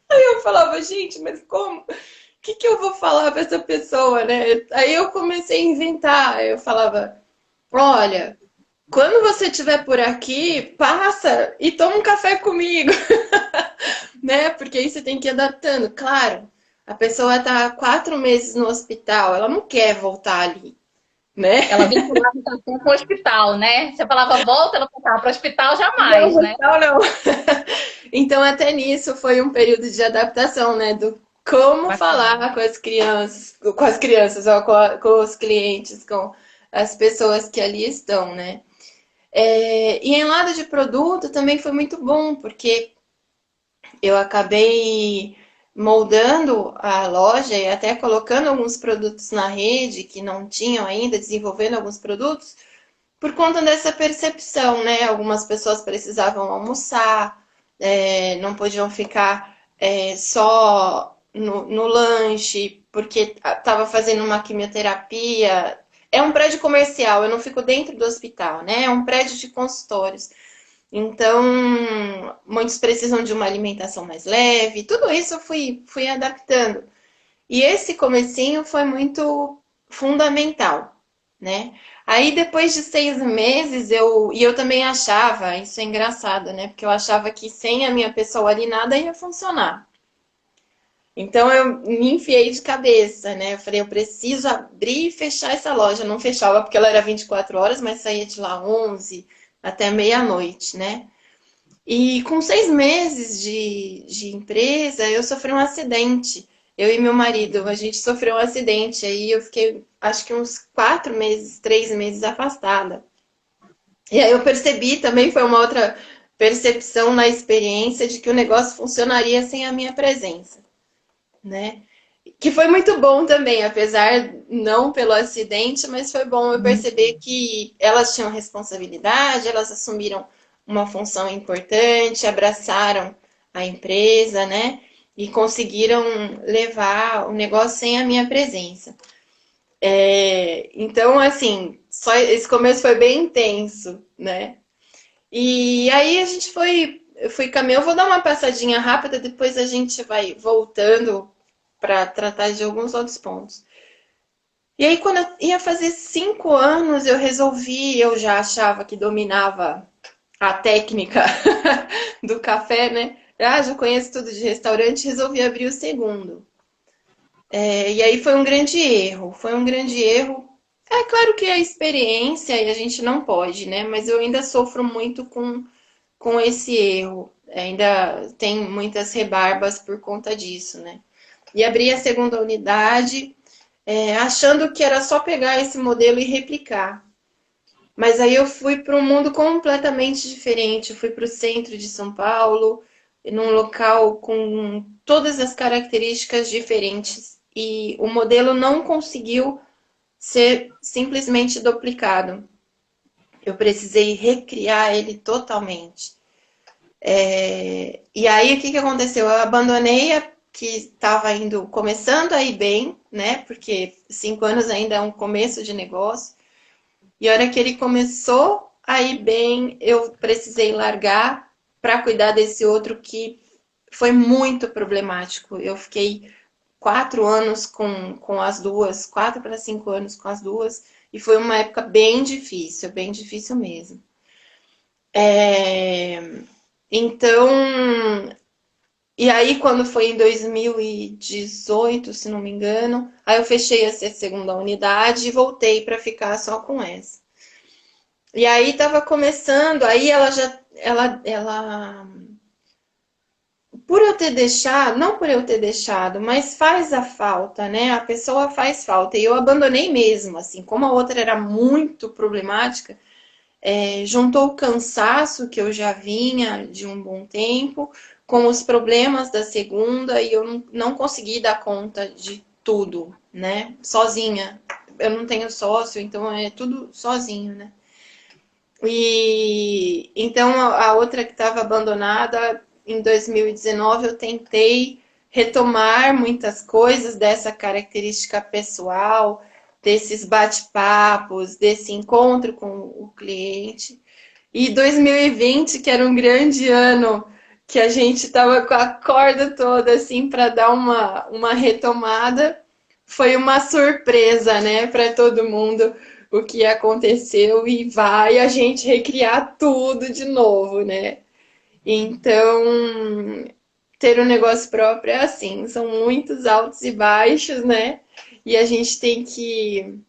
Aí eu falava, gente, mas como? Que eu vou falar para essa pessoa, né? Aí eu comecei a inventar. Eu falava, olha, quando você estiver por aqui, passa e toma um café comigo, né? Porque aí você tem que ir adaptando. Claro, a pessoa está 4 meses no hospital, ela não quer voltar ali, né? Ela vinculava o café com o hospital, né? Você falava volta, ela voltava para o hospital Não, jamais, né? hospital não. Então, até nisso foi um período de adaptação, né? Do como Bacana. falar com as crianças, ó, com os clientes, com as pessoas que ali estão, né? E em lado de produto também foi muito bom, porque eu acabei moldando a loja e até colocando alguns produtos na rede que não tinham ainda, desenvolvendo alguns produtos, por conta dessa percepção, né? Algumas pessoas precisavam almoçar, não podiam ficar só no lanche, porque estava fazendo uma quimioterapia. É um prédio comercial, eu não fico dentro do hospital, né? É um prédio de consultórios. Então, muitos precisam de uma alimentação mais leve, tudo isso eu fui adaptando. E esse comecinho foi muito fundamental, né? Aí depois de 6 meses eu também achava, isso é engraçado, né? Porque eu achava que sem a minha pessoa ali nada ia funcionar. Então eu me enfiei de cabeça, né? Eu falei, eu preciso abrir e fechar essa loja. Não fechava porque ela era 24 horas, mas saía de lá 11 até meia-noite, né? E com 6 meses de empresa, eu sofri um acidente. Eu e meu marido, a gente sofreu um acidente. Aí eu fiquei, acho que uns 4 meses, 3 meses afastada. E aí eu percebi também, foi uma outra percepção na experiência de que o negócio funcionaria sem a minha presença, né? Que foi muito bom também, apesar não pelo acidente, mas foi bom eu perceber que elas tinham responsabilidade, elas assumiram uma função importante, abraçaram a empresa, né? E conseguiram levar o negócio sem a minha presença. Então, assim, só esse começo foi bem intenso, né? E aí a gente eu fui caminhando, eu vou dar uma passadinha rápida, depois a gente vai voltando para tratar de alguns outros pontos. E aí, quando eu ia fazer 5 anos, eu já achava que dominava a técnica do café, né? Já conheço tudo de restaurante, resolvi abrir o segundo. E aí foi um grande erro, foi um grande erro. É claro que a experiência e a gente não pode, né? Mas eu ainda sofro muito com esse erro. Ainda tem muitas rebarbas por conta disso, né? E abri a segunda unidade, achando que era só pegar esse modelo e replicar. Mas aí eu fui para um mundo completamente diferente. Eu fui para o centro de São Paulo, num local com todas as características diferentes. E o modelo não conseguiu ser simplesmente duplicado. Eu precisei recriar ele totalmente. E aí, o que aconteceu? Eu abandonei a que estava indo, começando a ir bem, né? Porque 5 anos ainda é um começo de negócio. E a hora que ele começou a ir bem, eu precisei largar para cuidar desse outro que foi muito problemático. Eu fiquei 4 anos com as duas, 4 para 5 anos com as duas, e foi uma época bem difícil mesmo. Então, e aí, quando foi em 2018, se não me engano, aí eu fechei essa segunda unidade e voltei para ficar só com essa. E aí estava começando, aí ela, por eu ter deixado, não por eu ter deixado, mas faz a falta, né? A pessoa faz falta. E eu abandonei mesmo, assim, como a outra era muito problemática, juntou o cansaço que eu já vinha de um bom tempo, com os problemas da segunda, e eu não consegui dar conta de tudo, né? Sozinha. Eu não tenho sócio, então é tudo sozinho, né? E então a outra que estava abandonada, em 2019 eu tentei retomar muitas coisas dessa característica pessoal, desses bate-papos, desse encontro com o cliente. E 2020, que era um grande ano, que a gente estava com a corda toda assim para dar uma retomada, foi uma surpresa, né, para todo mundo o que aconteceu e vai a gente recriar tudo de novo, né? Então, ter um negócio próprio é assim, são muitos altos e baixos, né? E a gente tem que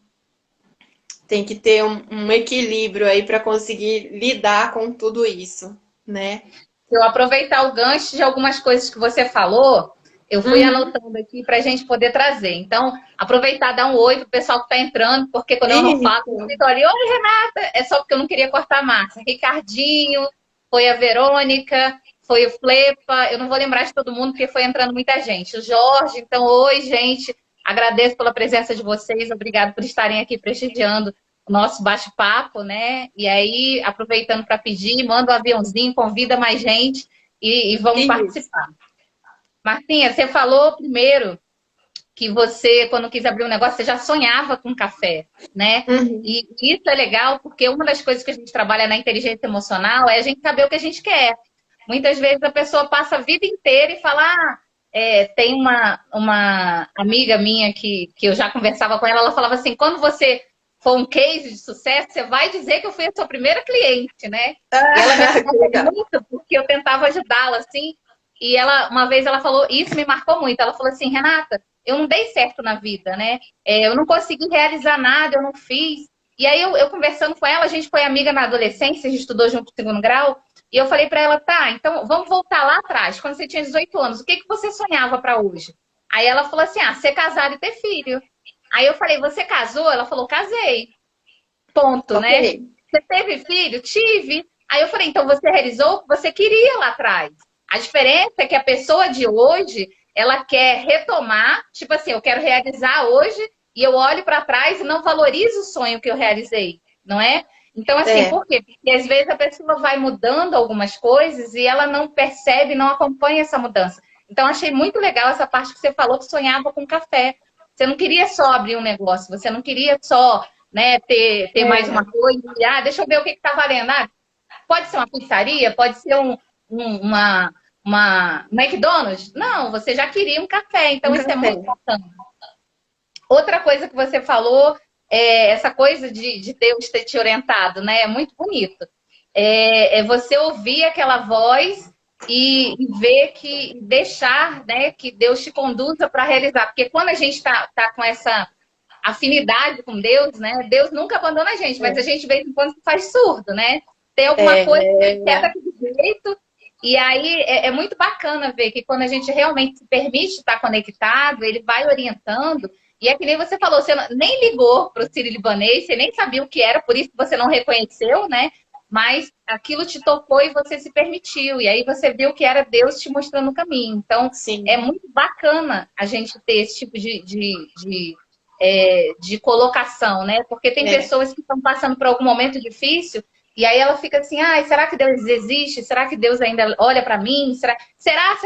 ter um equilíbrio aí para conseguir lidar com tudo isso, né? Se eu aproveitar o gancho de algumas coisas que você falou, eu fui Uhum. anotando aqui para a gente poder trazer. Então, aproveitar e dar um oi pro pessoal que está entrando, porque quando eu não falo, eu Isso. fico ali, oi, Renata, é só porque eu não queria cortar a massa. Ricardinho, foi a Verônica, foi o Flepa, eu não vou lembrar de todo mundo, porque foi entrando muita gente. O Jorge, então, oi, gente, agradeço pela presença de vocês, obrigado por estarem aqui prestigiando o nosso bate-papo, né? E aí, aproveitando para pedir, manda um aviãozinho, convida mais gente e vamos Isso. participar. Marcinha, você falou primeiro que você, quando quis abrir um negócio, você já sonhava com café, né? Uhum. E isso é legal porque uma das coisas que a gente trabalha na inteligência emocional é a gente saber o que a gente quer. Muitas vezes a pessoa passa a vida inteira e fala, tem uma amiga minha que eu já conversava com ela, ela falava assim, quando você for um case de sucesso, você vai dizer que eu fui a sua primeira cliente, né? E ela me Ah, que ajudava legal. muito porque eu tentava ajudá-la, assim, e ela, uma vez ela falou, isso me marcou muito, ela falou assim, Renata, eu não dei certo na vida, né? Eu não consegui realizar nada, eu não fiz. E aí eu conversando com ela, a gente foi amiga na adolescência, a gente estudou junto no segundo grau, e eu falei para ela, tá, então vamos voltar lá atrás, quando você tinha 18 anos, o que que você sonhava para hoje? Aí ela falou assim, ser casada e ter filho. Aí eu falei, você casou? Ela falou, casei. Ponto, Ok. né? Você teve filho? Tive. Aí eu falei, então você realizou o que você queria lá atrás. A diferença é que a pessoa de hoje, ela quer retomar, tipo assim, eu quero realizar hoje e eu olho para trás e não valorizo o sonho que eu realizei, não é? Então, assim, É, por quê? Porque às vezes a pessoa vai mudando algumas coisas e ela não percebe, não acompanha essa mudança. Então, achei muito legal essa parte que você falou que sonhava com café. Você não queria só abrir um negócio, você não queria só, né, ter mais é, uma coisa. E, deixa eu ver o que está valendo. Pode ser uma pizzaria, pode ser uma McDonald's. Não, você já queria um café, um então isso é muito café. bacana. Outra coisa que você falou é essa coisa de Deus ter te orientado, né? É muito bonito. É você ouvir aquela voz e ver que deixar, né, que Deus te conduza para realizar. Porque quando a gente tá com essa afinidade com Deus, né? Deus nunca abandona a gente, mas a gente de vez em quando faz surdo, né? Tem alguma coisa que É, ele quer daquele jeito, e aí é muito bacana ver que quando a gente realmente se permite estar conectado, ele vai orientando. E é que nem você falou, você nem ligou para o Sírio-Libanês, você nem sabia o que era, por isso que você não reconheceu, né? Mas aquilo te tocou e você se permitiu. E aí você viu que era Deus te mostrando o caminho. Então, é sim. muito bacana a gente ter esse tipo de colocação, né? Porque tem É, pessoas que estão passando por algum momento difícil e aí ela fica assim, será que Deus existe? Será que Deus ainda olha para mim? Será,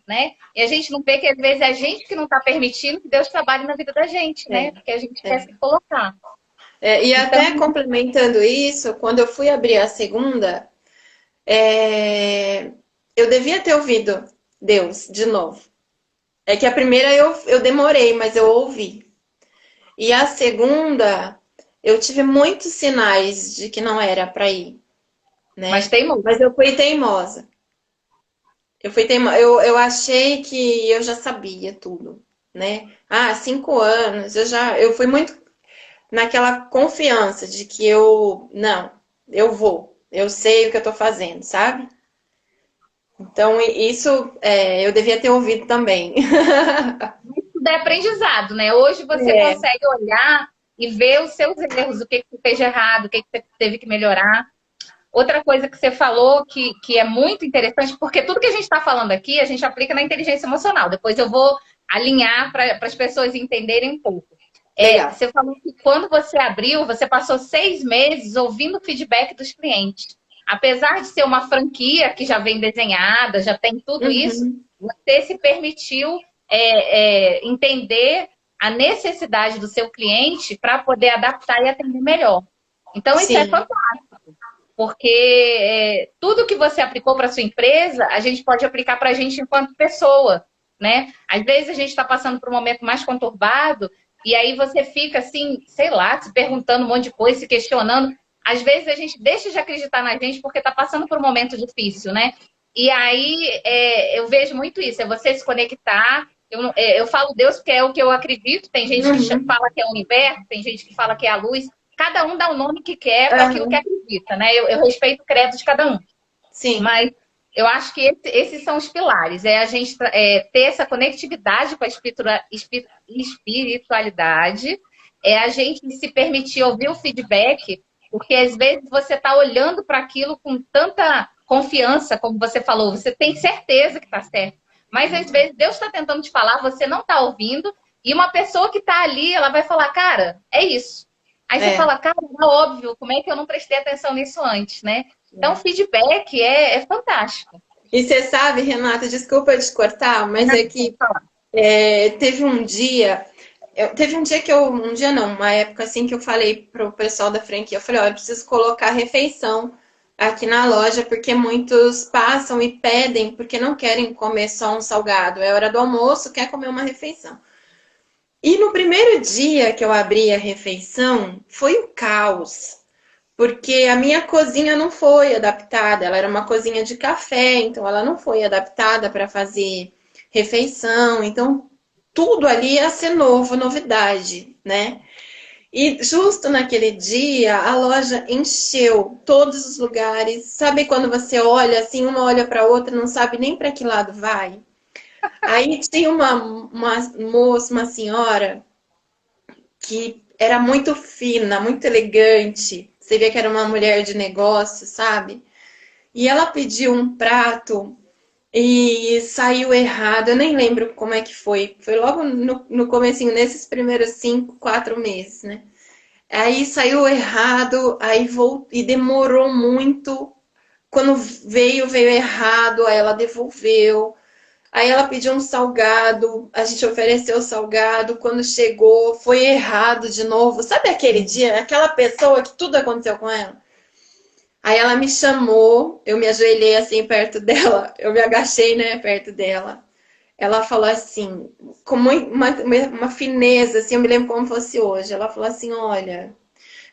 né? E a gente não vê que às vezes é a gente que não está permitindo que Deus trabalhe na vida da gente, né? é, Porque a gente quer é. se colocar. E Então, até complementando isso, quando eu fui abrir a segunda, é, eu devia ter ouvido Deus de novo. É que a primeira eu demorei, mas eu ouvi. E a segunda, eu tive muitos sinais de que não era para ir, mas né? tem muito. Mas eu fui teimosa. Eu achei que eu já sabia tudo, né? 5 anos, eu fui muito naquela confiança de que não, eu vou, eu sei o que eu tô fazendo, sabe? Então, isso eu devia ter ouvido também. Tudo é aprendizado, né? Hoje você É, consegue olhar e ver os seus erros, o que você fez de errado, o que você teve que melhorar. Outra coisa que você falou que é muito interessante, porque tudo que a gente está falando aqui, a gente aplica na inteligência emocional. Depois eu vou alinhar para as pessoas entenderem um pouco. legal. Você falou que quando você abriu, você passou 6 meses ouvindo o feedback dos clientes. apesar de ser uma franquia que já vem desenhada, já tem tudo isso, Uhum. você se permitiu entender a necessidade do seu cliente para poder adaptar e atender melhor. Então, isso é Sim. fantástico, porque tudo que você aplicou para sua empresa, a gente pode aplicar para a gente enquanto pessoa, né? Às vezes a gente está passando por um momento mais conturbado e aí você fica assim, sei lá, se perguntando um monte de coisa, se questionando. Às vezes a gente deixa de acreditar na gente porque está passando por um momento difícil, né? E aí eu vejo muito isso, é você se conectar. Eu falo Deus porque é o que eu acredito. Tem gente que Uhum. fala que é o universo, tem gente que fala que é a luz. Cada um dá o nome que quer para aquilo que Aham. acredita, né? Eu respeito o credo de cada um. Sim. Mas eu acho que esses são os pilares. É a gente ter essa conectividade com a espiritualidade, é a gente se permitir ouvir o feedback, porque às vezes você está olhando para aquilo com tanta confiança, como você falou, você tem certeza que está certo. Mas às vezes Deus está tentando te falar, você não está ouvindo, e uma pessoa que está ali, ela vai falar, cara, é isso. Aí você É. fala, cara, é óbvio, como é que eu não prestei atenção nisso antes, né? Então, feedback é fantástico. E você sabe, Renata, desculpa te cortar, mas é que teve um dia, teve um dia que um dia não, uma época assim que eu falei pro pessoal da franquia, eu falei, ó, eu preciso colocar refeição aqui na loja, porque muitos passam e pedem, porque não querem comer só um salgado, é hora do almoço, quer comer uma refeição. E no primeiro dia que eu abri a refeição, foi o caos. Porque a minha cozinha não foi adaptada, ela era uma cozinha de café, então ela não foi adaptada para fazer refeição, então tudo ali ia ser novo, novidade, né? E justo naquele dia a loja encheu todos os lugares. Sabe quando você olha assim, uma olha para a outra, não sabe nem para que lado vai? Aí tinha uma moça, uma senhora que era muito fina, muito elegante. Você via que era uma mulher de negócio, sabe? E ela pediu um prato e saiu errado. Eu nem lembro como é que foi. Foi logo no comecinho, nesses primeiros 5, 4 meses, né? Aí saiu errado, aí voltou, e demorou muito. Quando veio errado, aí ela devolveu. Aí ela pediu um salgado, a gente ofereceu o salgado, quando chegou, foi errado de novo. Sabe aquele dia, aquela pessoa que tudo aconteceu com ela? Aí ela me chamou, eu me ajoelhei assim perto dela, eu me agachei, né, perto dela. Ela falou assim, com uma fineza, assim, eu me lembro como fosse hoje. Ela falou assim: olha,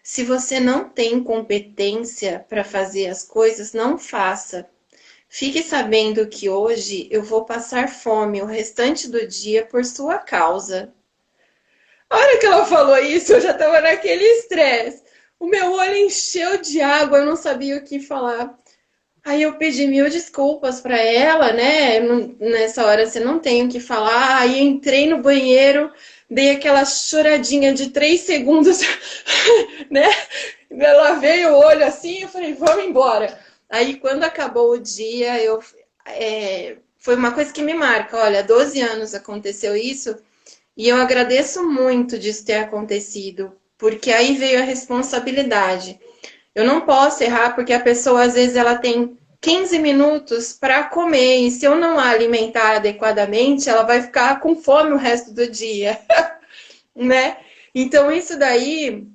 se você não tem competência para fazer as coisas, não faça. Fique sabendo que hoje eu vou passar fome o restante do dia por sua causa. A hora que ela falou isso, eu já estava naquele estresse. O meu olho encheu de água, eu não sabia o que falar. Aí eu pedi mil desculpas para ela, né? Nessa hora você não tem o que falar. Aí entrei no banheiro, dei aquela choradinha de 3 segundos, né? Ela veio o olho assim, eu falei, vamos embora. Aí quando acabou o dia, foi uma coisa que me marca. Olha, 12 anos aconteceu isso e eu agradeço muito disso ter acontecido, porque aí veio a responsabilidade. Eu não posso errar porque a pessoa às vezes ela tem 15 minutos para comer e se eu não a alimentar adequadamente, ela vai ficar com fome o resto do dia, né? Então isso daí,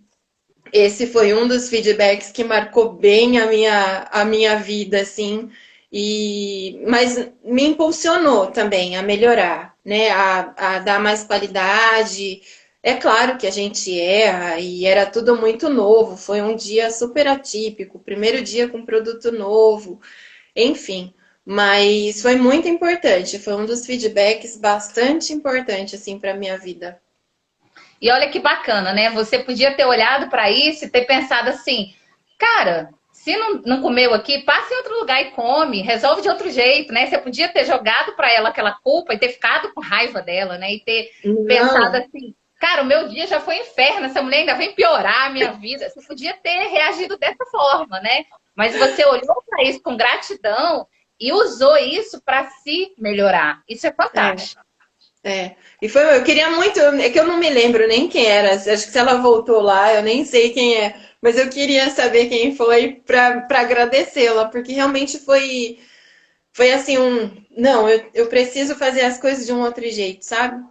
esse foi um dos feedbacks que marcou bem a minha vida, assim, mas me impulsionou também a melhorar, né? A dar mais qualidade. É claro que a gente erra e era tudo muito novo. Foi um dia super atípico, primeiro dia com produto novo, enfim. Mas foi muito importante. Foi um dos feedbacks bastante importante assim para minha vida. E olha que bacana, né? Você podia ter olhado para isso e ter pensado assim, cara, se não comeu aqui, passa em outro lugar e come, resolve de outro jeito, né? Você podia ter jogado para ela aquela culpa e ter ficado com raiva dela, né? E ter pensado Não, assim, cara, o meu dia já foi inferno, essa mulher ainda vem piorar a minha vida. Você podia ter reagido dessa forma, né? Mas você olhou para isso com gratidão e usou isso para se melhorar. Isso é é. fantástico. E foi, eu queria muito, é que eu não me lembro nem quem era, acho que se ela voltou lá, eu nem sei quem é, mas eu queria saber quem foi para agradecê-la, porque realmente foi assim não, eu preciso fazer as coisas de um outro jeito, sabe?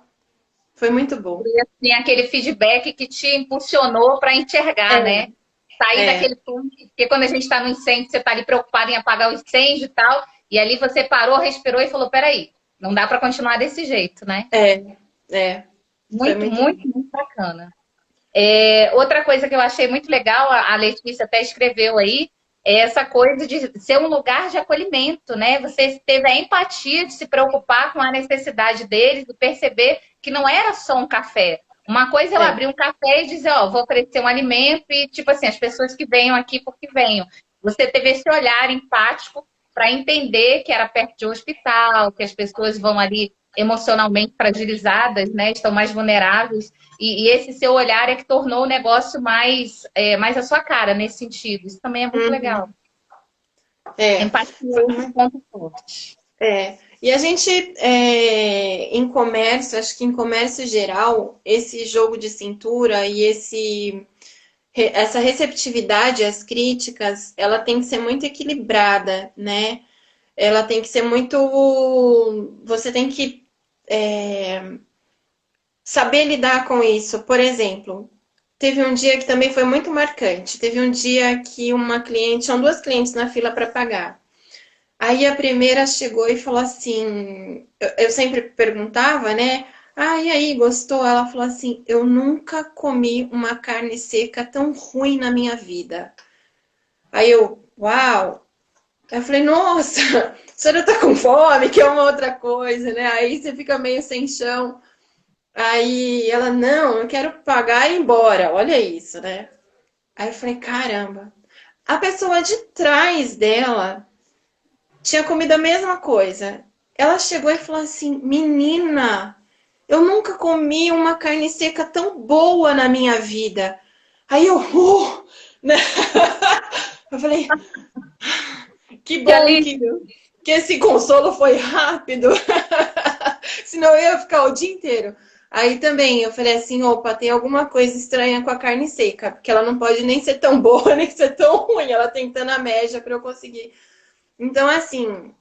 Foi muito bom. E assim, aquele feedback que te impulsionou para enxergar, né? Sair É, daquele ponto, porque quando a gente está no incêndio, você está ali preocupado em apagar o incêndio e tal, e ali você parou, respirou e falou: peraí, não dá para continuar desse jeito, né? é, é, foi Muito, muito muito, bom. muito bacana. Outra coisa que eu achei muito legal, a Letícia até escreveu aí, é essa coisa de ser um lugar de acolhimento, né? Você teve a empatia de se preocupar com a necessidade deles, de perceber que não era só um café. Uma coisa é eu É. abrir um café e dizer, ó, vou oferecer um alimento e, tipo assim, as pessoas que venham aqui porque venham. Você teve esse olhar empático para entender que era perto de um hospital, que as pessoas vão ali emocionalmente fragilizadas, né? Estão mais vulneráveis. E esse seu olhar é que tornou o negócio mais a sua cara nesse sentido. Isso também é muito legal. Uhum. É, Empatia foi é um ponto forte. E a gente, em comércio, acho que em comércio geral, esse jogo de cintura e essa receptividade às críticas, ela tem que ser muito equilibrada, né? Ela tem que ser muito. Você tem que saber lidar com isso. Por exemplo, teve um dia que também foi muito marcante. Teve um dia que uma cliente, são duas clientes na fila para pagar. Aí a primeira chegou e falou assim, eu sempre perguntava, né? Ah, e aí, gostou? Ela falou assim, eu nunca comi uma carne seca tão ruim na minha vida. Aí eu, uau! Aí eu falei, nossa, a senhora tá com fome, que é uma outra coisa, né? Aí você fica meio sem chão. Aí ela, não, eu quero pagar e ir embora. Olha isso, né? Aí eu falei, caramba. A pessoa de trás dela tinha comido a mesma coisa. Ela chegou e falou assim: Menina, eu nunca comi uma carne seca tão boa na minha vida. Aí eu, né? Eu falei: Que Que bom alívio! que esse consolo foi rápido, senão eu ia ficar o dia inteiro. Aí também eu falei assim: opa, tem alguma coisa estranha com a carne seca, porque ela não pode nem ser tão boa, nem ser tão ruim. Ela tem que estar na média para eu conseguir. Então, assim,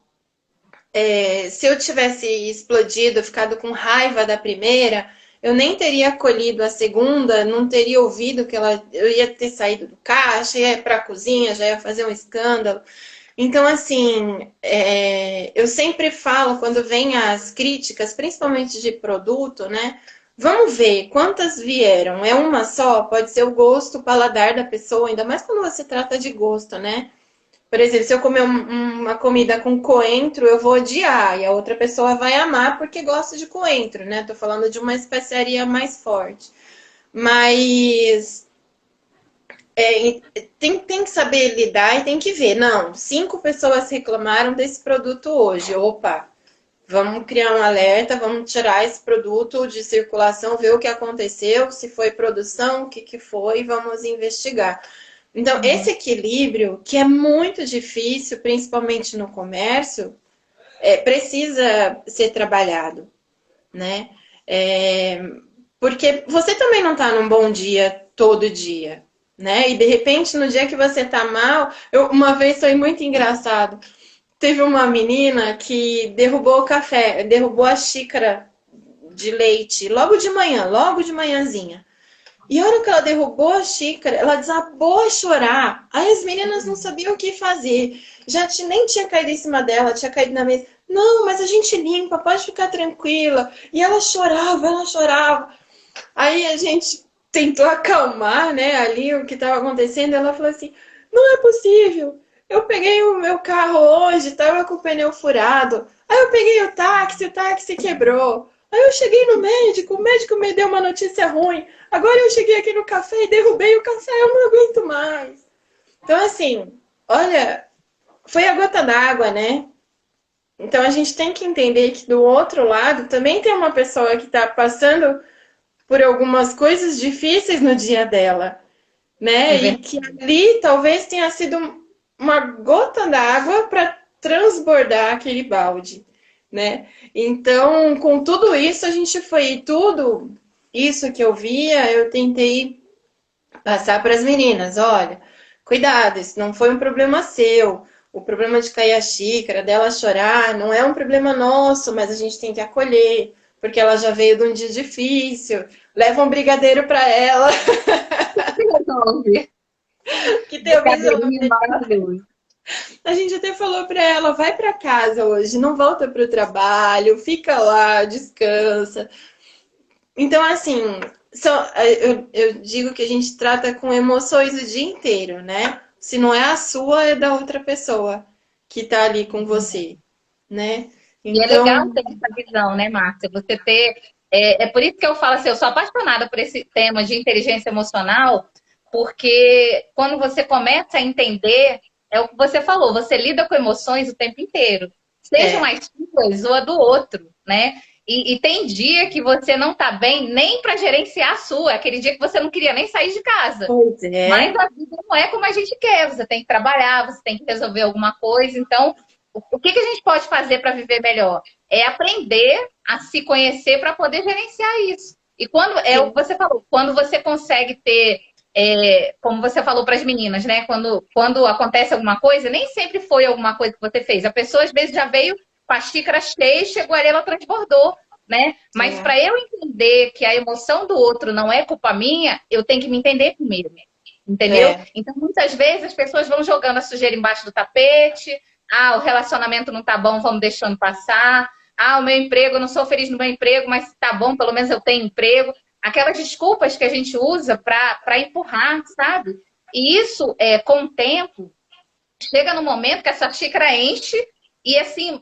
se eu tivesse explodido, ficado com raiva da primeira, eu nem teria acolhido a segunda, não teria ouvido que ela, eu ia ter saído do caixa, ia para a cozinha, já ia fazer um escândalo. Então, assim, eu sempre falo quando vem as críticas, principalmente de produto, né? Vamos ver quantas vieram. É uma só? Pode ser o gosto, o paladar da pessoa, ainda mais quando você trata de gosto, né? Por exemplo, se eu comer uma comida com coentro, eu vou odiar, e a outra pessoa vai amar porque gosta de coentro, né? Tô falando de uma especiaria mais forte. Mas tem que saber lidar e tem que ver. Não, 5 pessoas reclamaram desse produto hoje. Opa, vamos criar um alerta, vamos tirar esse produto de circulação, ver o que aconteceu, se foi produção, o que, que foi, vamos investigar. Então, esse equilíbrio, que é muito difícil, principalmente no comércio, precisa ser trabalhado, né? É, porque você também não está num bom dia todo dia, né? E de repente, no dia que você tá mal, uma vez foi muito engraçado. Teve uma menina que derrubou o café, derrubou a xícara de leite logo de manhãzinha. E a hora que ela derrubou a xícara, ela desabou a chorar. Aí as meninas não sabiam o que fazer. Nem tinha caído em cima dela, tinha caído na mesa. Não, mas a gente limpa, pode ficar tranquila. E ela chorava, ela chorava. Aí a gente tentou acalmar, né, ali o que estava acontecendo. Ela falou assim: Não é possível. Eu peguei o meu carro hoje, estava com o pneu furado. Aí eu peguei o táxi quebrou. Aí eu cheguei no médico, o médico me deu uma notícia ruim. Agora eu cheguei aqui no café e derrubei o café, eu não aguento mais. Então, assim, olha, foi a gota d'água, né? Então a gente tem que entender que do outro lado também tem uma pessoa que está passando por algumas coisas difíceis no dia dela, É né? E verdade. que ali talvez tenha sido uma gota d'água para transbordar aquele balde. né? Então, com tudo isso, a gente foi, tudo isso que eu via, eu tentei passar para as meninas, olha, cuidado, isso não foi um problema seu. O problema de cair a xícara, dela chorar, não é um problema nosso, mas a gente tem que acolher, porque ela já veio de um dia difícil. Leva um brigadeiro para ela, Resolve. que talvez ela... Brigadeirinho maravilhoso. A gente até falou para ela, vai para casa hoje, não volta para o trabalho, fica lá, descansa. Então, assim, eu digo que a gente trata com emoções o dia inteiro, né? Se não é a sua, é da outra pessoa que tá ali com você, né? E é legal Então, ter essa visão, né, Márcia? Você ter. É por isso que eu falo assim, eu sou apaixonada por esse tema de inteligência emocional, porque quando você começa a entender, é o que você falou, você lida com emoções o tempo inteiro, sejam é, as suas ou a do outro, né? E tem dia que você não tá bem nem para gerenciar a sua, é aquele dia que você não queria nem sair de casa. pois Mas é, a vida não é como a gente quer. Você tem que trabalhar, você tem que resolver alguma coisa. Então, o que a gente pode fazer para viver melhor? É aprender a se conhecer para poder gerenciar isso. E quando é o sim, que você falou, quando você consegue ter, como você falou para as meninas, né? Quando acontece alguma coisa, nem sempre foi alguma coisa que você fez. A pessoa às vezes já veio com a xícara cheia e chegou ali, ela transbordou. Né? Mas é, para eu entender que a emoção do outro não é culpa minha, eu tenho que me entender primeiro. Entendeu? é, Então, muitas vezes as pessoas vão jogando a sujeira embaixo do tapete. Ah, o relacionamento não tá bom, vamos deixando passar. Ah, o meu emprego, eu não sou feliz no meu emprego, mas tá bom, pelo menos eu tenho emprego. Aquelas desculpas que a gente usa para empurrar, sabe? E isso, com o tempo, chega no momento que essa xícara enche e, assim,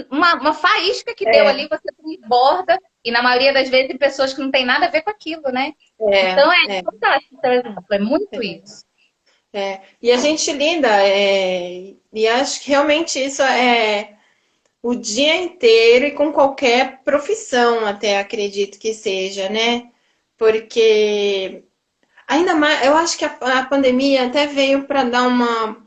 uma faísca que deu é, ali, você transborda. E, na maioria das vezes, tem pessoas que não tem nada a ver com aquilo, né? é, Então, é é, fantástico, por exemplo. É muito é. isso. É. E a gente lida, e acho que realmente isso é o dia inteiro e com qualquer profissão, até acredito que seja, né? Porque ainda mais, eu acho que a pandemia até veio para dar uma.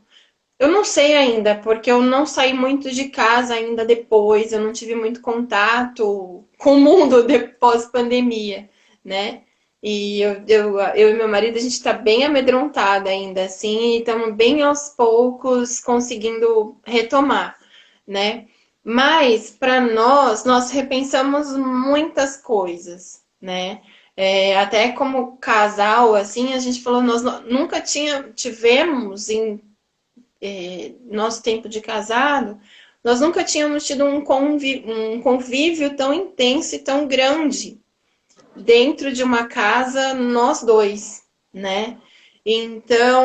Eu não sei ainda, porque eu não saí muito de casa ainda depois, eu não tive muito contato com o mundo depois pandemia, né? E eu e meu marido, a gente está bem amedrontada ainda, assim, e estamos bem aos poucos conseguindo retomar, né? Mas para nós repensamos muitas coisas, né? Até como casal, assim, a gente falou, nós nunca tivemos em nosso tempo de casado, nós nunca tínhamos tido um convívio tão intenso e tão grande dentro de uma casa, nós dois, né? Então,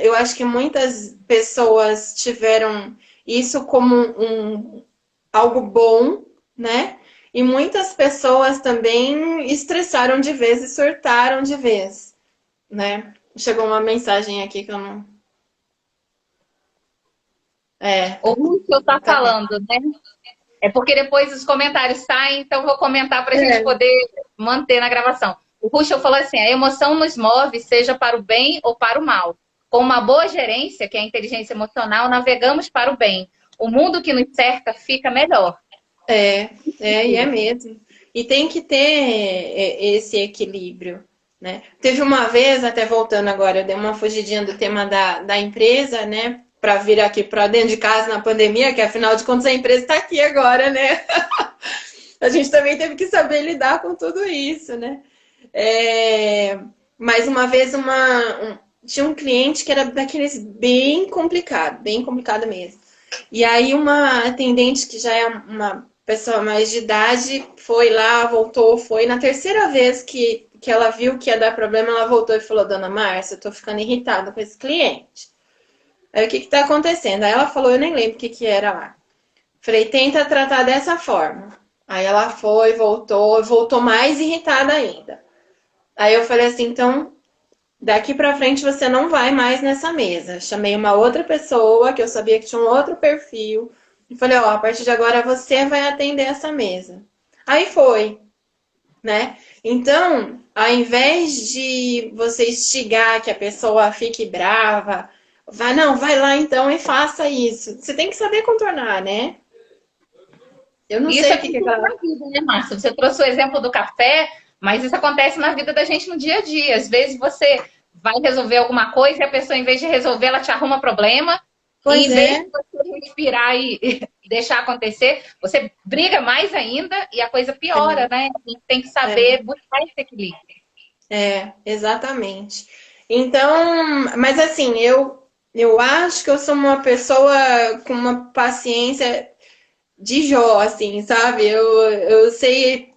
eu acho que muitas pessoas tiveram isso como algo bom, né? E muitas pessoas também estressaram de vez e surtaram de vez, né? Chegou uma mensagem aqui que eu não. É, Ou o que eu tá tá vendo? falando, né? É porque depois os comentários saem, então vou comentar para a gente É, poder manter na gravação. O Ruschel falou assim: a emoção nos move, seja para o bem ou para o mal. Com uma boa gerência, que é a inteligência emocional, navegamos para o bem. O mundo que nos cerca fica melhor. é, e é mesmo. E tem que ter esse equilíbrio, né? Teve uma vez, até voltando agora, eu dei uma fugidinha do tema da empresa, né? Para vir aqui para dentro de casa na pandemia, que afinal de contas a empresa está aqui agora, né? A gente também teve que saber lidar com tudo isso, né? É, mais uma vez, tinha um cliente que era daqueles bem complicado mesmo. E aí uma atendente que já é uma pessoa mais de idade foi lá, voltou, foi. Na terceira vez que ela viu que ia dar problema, ela voltou e falou, Dona Márcia, eu tô ficando irritada com esse cliente. Aí o que que tá acontecendo? Aí ela falou, eu nem lembro o que que era lá. Falei, tenta tratar dessa forma. Aí ela foi, voltou mais irritada ainda. Aí eu falei assim, então daqui pra frente você não vai mais nessa mesa. Chamei uma outra pessoa que eu sabia que tinha um outro perfil e falei, ó, a partir de agora você vai atender essa mesa. Aí foi, né? Então, ao invés de você instigar que a pessoa fique brava, vai, não, vai lá então e faça isso. Você tem que saber contornar, né? Eu não Isso sei o que que acontece na ela... vida, né, Márcia? Você trouxe o exemplo do café, mas isso acontece na vida da gente no dia a dia. Às vezes você vai resolver alguma coisa e a pessoa, em vez de resolver, ela te arruma problema. E Pois em vez de é, você respirar e deixar acontecer, você briga mais ainda e a coisa piora, né? A gente tem que é. saber buscar esse equilíbrio. É, exatamente. Então, mas assim, eu acho que eu sou uma pessoa com uma paciência de Jó, assim, sabe? Eu sei,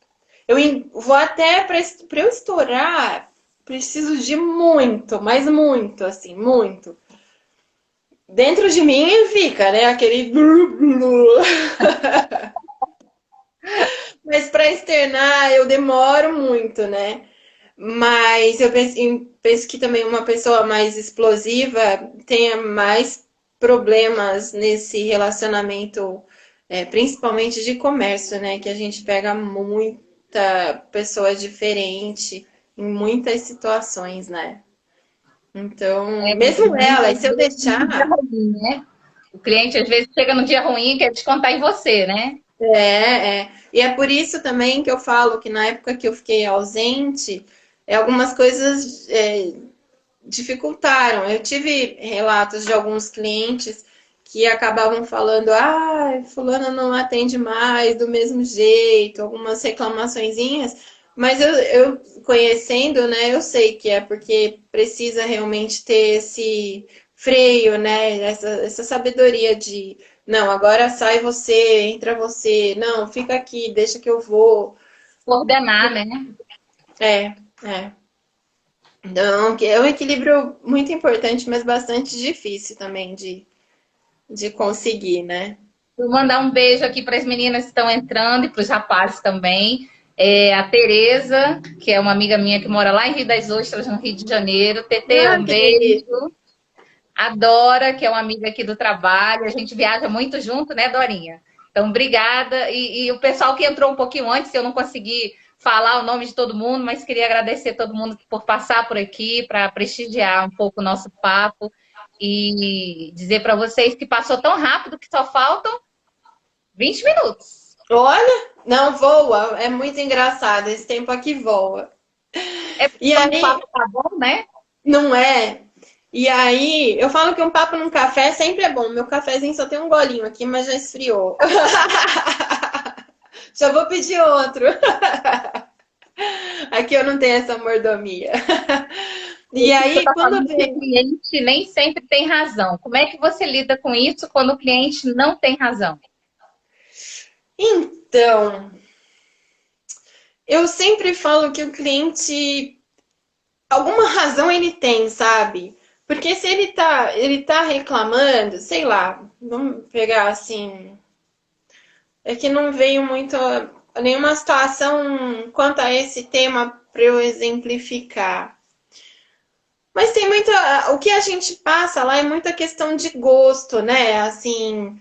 vou até para eu estourar, preciso de muito, mas muito, assim, muito. Dentro de mim fica, né? Aquele blu, blu. Mas para externar eu demoro muito, né? Mas eu penso que também uma pessoa mais explosiva tenha mais problemas nesse relacionamento, principalmente de comércio, né? Que a gente pega muita pessoa diferente em muitas situações, né? Então, É, mesmo ela, e muitas se eu vezes no dia deixar, ruim, né? O cliente às vezes chega no dia ruim e quer descontar em você, né? E é por isso também que eu falo que na época que eu fiquei ausente, algumas coisas dificultaram. Eu tive relatos de alguns clientes que acabavam falando, ah, fulano não atende mais do mesmo jeito, algumas reclamaçõezinhas, mas eu conhecendo, né, eu sei que é porque precisa realmente ter esse freio, né, essa sabedoria de, não, agora sai você, entra você, não, fica aqui, deixa que eu vou. Coordenar, né? É, é. Então, que é um equilíbrio muito importante, mas bastante difícil também de conseguir, né? Vou mandar um beijo aqui para as meninas que estão entrando e para os rapazes também. É, a Tereza, que é uma amiga minha que mora lá em Rio das Ostras, no Rio de Janeiro. Tetê, Ah, um que beijo. delícia. A Dora, que é uma amiga aqui do trabalho. A gente viaja muito junto, né, Dorinha? Então, obrigada. E o pessoal que entrou um pouquinho antes, eu não consegui falar o nome de todo mundo, mas queria agradecer a todo mundo por passar por aqui, para prestigiar um pouco o nosso papo e dizer para vocês que passou tão rápido que só faltam 20 minutos. Olha, não voa, é muito engraçado, esse tempo aqui voa. É E quando o aí, papo tá bom, né? não é? E aí, eu falo que um papo num café sempre é bom. Meu cafezinho só tem um golinho aqui, mas já esfriou. Já vou pedir outro. Aqui eu não tenho essa mordomia. E Isso que você aí, está quando falando que o vem. cliente nem sempre tem razão. Como é que você lida com isso quando o cliente não tem razão? Então, eu sempre falo que o cliente, alguma razão ele tem, sabe? Porque se ele tá reclamando, sei lá, vamos pegar assim, é que não veio muito nenhuma situação quanto a esse tema para eu exemplificar. Mas tem muito, o que a gente passa lá é muita questão de gosto, né? Assim,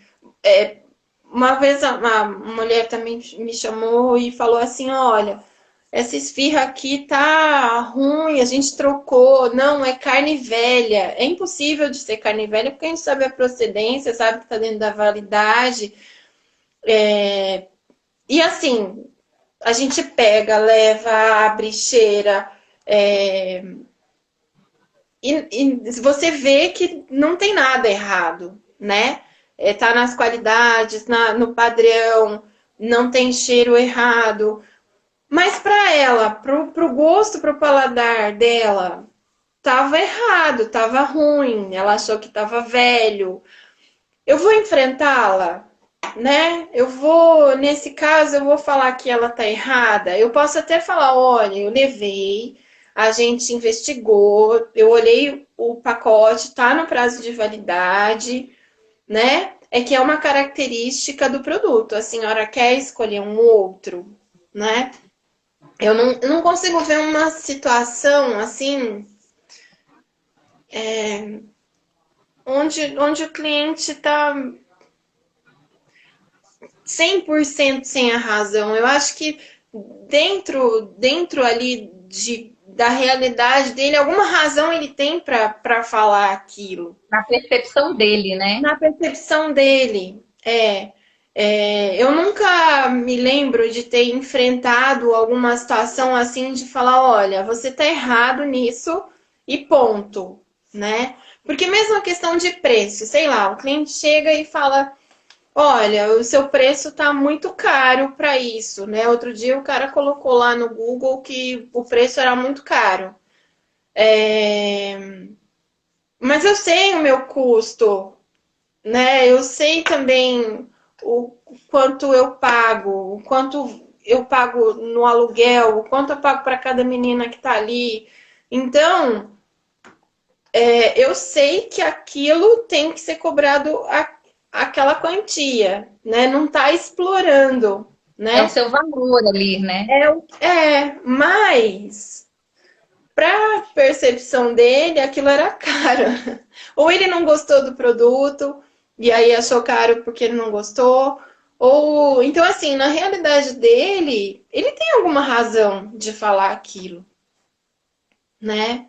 uma vez uma mulher também me chamou e falou assim, olha, essa esfirra aqui tá ruim, a gente trocou. Não, é carne velha. É impossível de ser carne velha porque a gente sabe a procedência, sabe que tá dentro da validade. E assim, a gente pega, leva, abre, cheira. E você vê que não tem nada errado, né? Tá nas qualidades, no padrão, não tem cheiro errado. Mas para ela, pro gosto, pro paladar dela, tava errado, tava ruim. Ela achou que tava velho. Eu vou enfrentá-la, né? Nesse caso, eu vou falar que ela tá errada. Eu posso até falar, olha, eu levei, a gente investigou, eu olhei o pacote, tá no prazo de validade, né? É que é uma característica do produto. A senhora quer escolher um outro, né? Eu não consigo ver uma situação assim, onde o cliente está 100% sem a razão. Eu acho que dentro ali da realidade dele, alguma razão ele tem para falar aquilo. Na percepção dele, né? Na percepção dele, é. Eu nunca me lembro de ter enfrentado alguma situação assim de falar, olha, você tá errado nisso e ponto, né? Porque mesmo a questão de preço, sei lá, o cliente chega e fala, olha, o seu preço tá muito caro para isso, né? Outro dia o cara colocou lá no Google que o preço era muito caro. Mas eu sei o meu custo, né? Eu sei também o quanto eu pago, o quanto eu pago no aluguel, o quanto eu pago para cada menina que está ali. Então, eu sei que aquilo tem que ser cobrado aquela quantia, né? Não está explorando, É o né? seu valor ali, né? Mas para percepção dele, aquilo era caro. Ou ele não gostou do produto e aí achou caro porque ele não gostou. Ou então assim, na realidade dele, ele tem alguma razão de falar aquilo, né?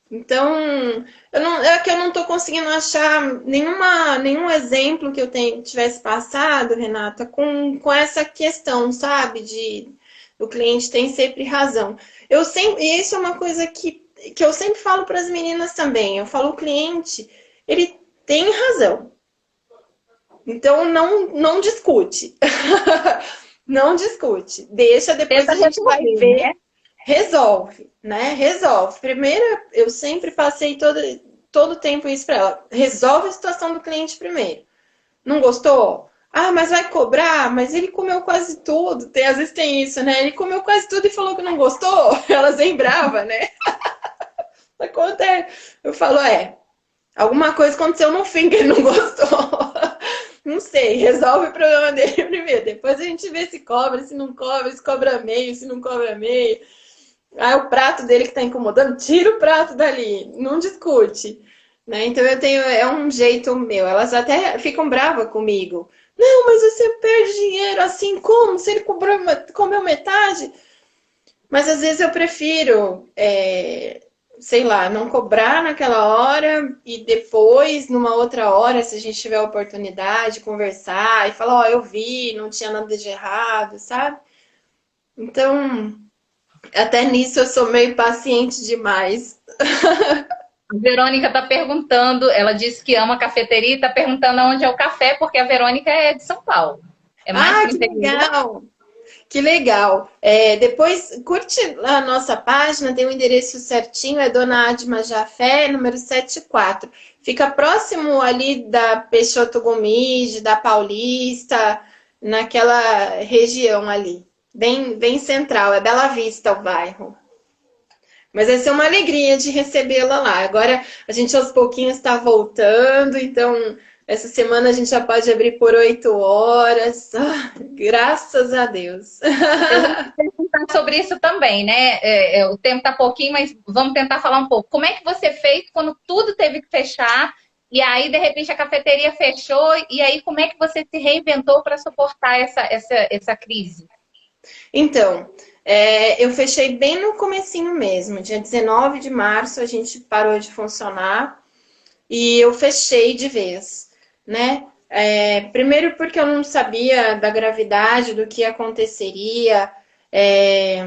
Então, é que eu não estou conseguindo achar nenhum exemplo que eu tivesse passado, Renata, com essa questão, sabe? O cliente tem sempre razão. E isso é uma coisa que eu sempre falo para as meninas também. Eu falo, o cliente, ele tem razão. Então, não discute. Não discute. Deixa, depois Tenta a gente vai resolver, ver. né? Resolve, né? Resolve. Primeiro, eu sempre passei todo o tempo isso para ela. Resolve a situação do cliente primeiro. Não gostou? Ah, mas vai cobrar? Mas ele comeu quase tudo. Às vezes tem isso, né? Ele comeu quase tudo e falou que não gostou. Elas vem brava, né? Acontece. Eu falo, alguma coisa aconteceu no fim que ele não gostou. Não sei, resolve o problema dele primeiro. Depois a gente vê se cobra, se não cobra, se cobra meio, se não cobra meio. Ah, o prato dele que tá incomodando, tira o prato dali, não discute. Né? Então é um jeito meu. Elas até ficam bravas comigo. Não, mas você perde dinheiro assim como? Se ele comeu metade? Mas às vezes eu prefiro, sei lá, não cobrar naquela hora e depois, numa outra hora, se a gente tiver a oportunidade, conversar e falar, ó, eu vi, não tinha nada de errado, sabe? Então, até nisso eu sou meio paciente demais. A Verônica está perguntando, ela disse que ama cafeteria e está perguntando onde é o café, porque a Verônica é de São Paulo. É mais Ah, para o que interior. legal! Que legal! Depois curte a nossa página, tem o endereço certinho, é Dona Adma Jafé, número 74. Fica próximo ali da Peixoto Gomide, da Paulista, naquela região ali. Bem, bem central, é Bela Vista o bairro. Mas vai ser uma alegria de recebê-la lá. Agora a gente aos pouquinhos está voltando, então essa semana a gente já pode abrir por 8 horas. Ah, graças a Deus. Eu vou te perguntar sobre isso também, né? O tempo está pouquinho, mas vamos tentar falar um pouco. Como é que você fez quando tudo teve que fechar e aí, de repente, a cafeteria fechou e aí como é que você se reinventou para suportar essa crise? Então, eu fechei bem no comecinho mesmo, dia 19 de março a gente parou de funcionar e eu fechei de vez, né? Primeiro porque eu não sabia da gravidade, do que aconteceria. É,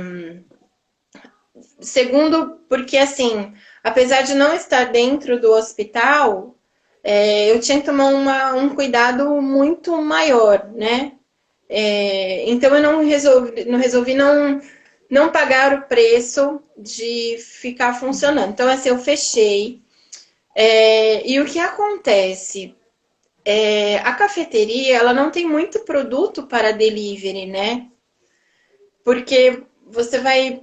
Segundo, porque assim, apesar de não estar dentro do hospital, eu tinha que tomar um cuidado muito maior, né? Então eu não resolvi não pagar o preço de ficar funcionando. Então, assim, eu fechei. E o que acontece? A cafeteria, ela não tem muito produto para delivery, né? Porque você vai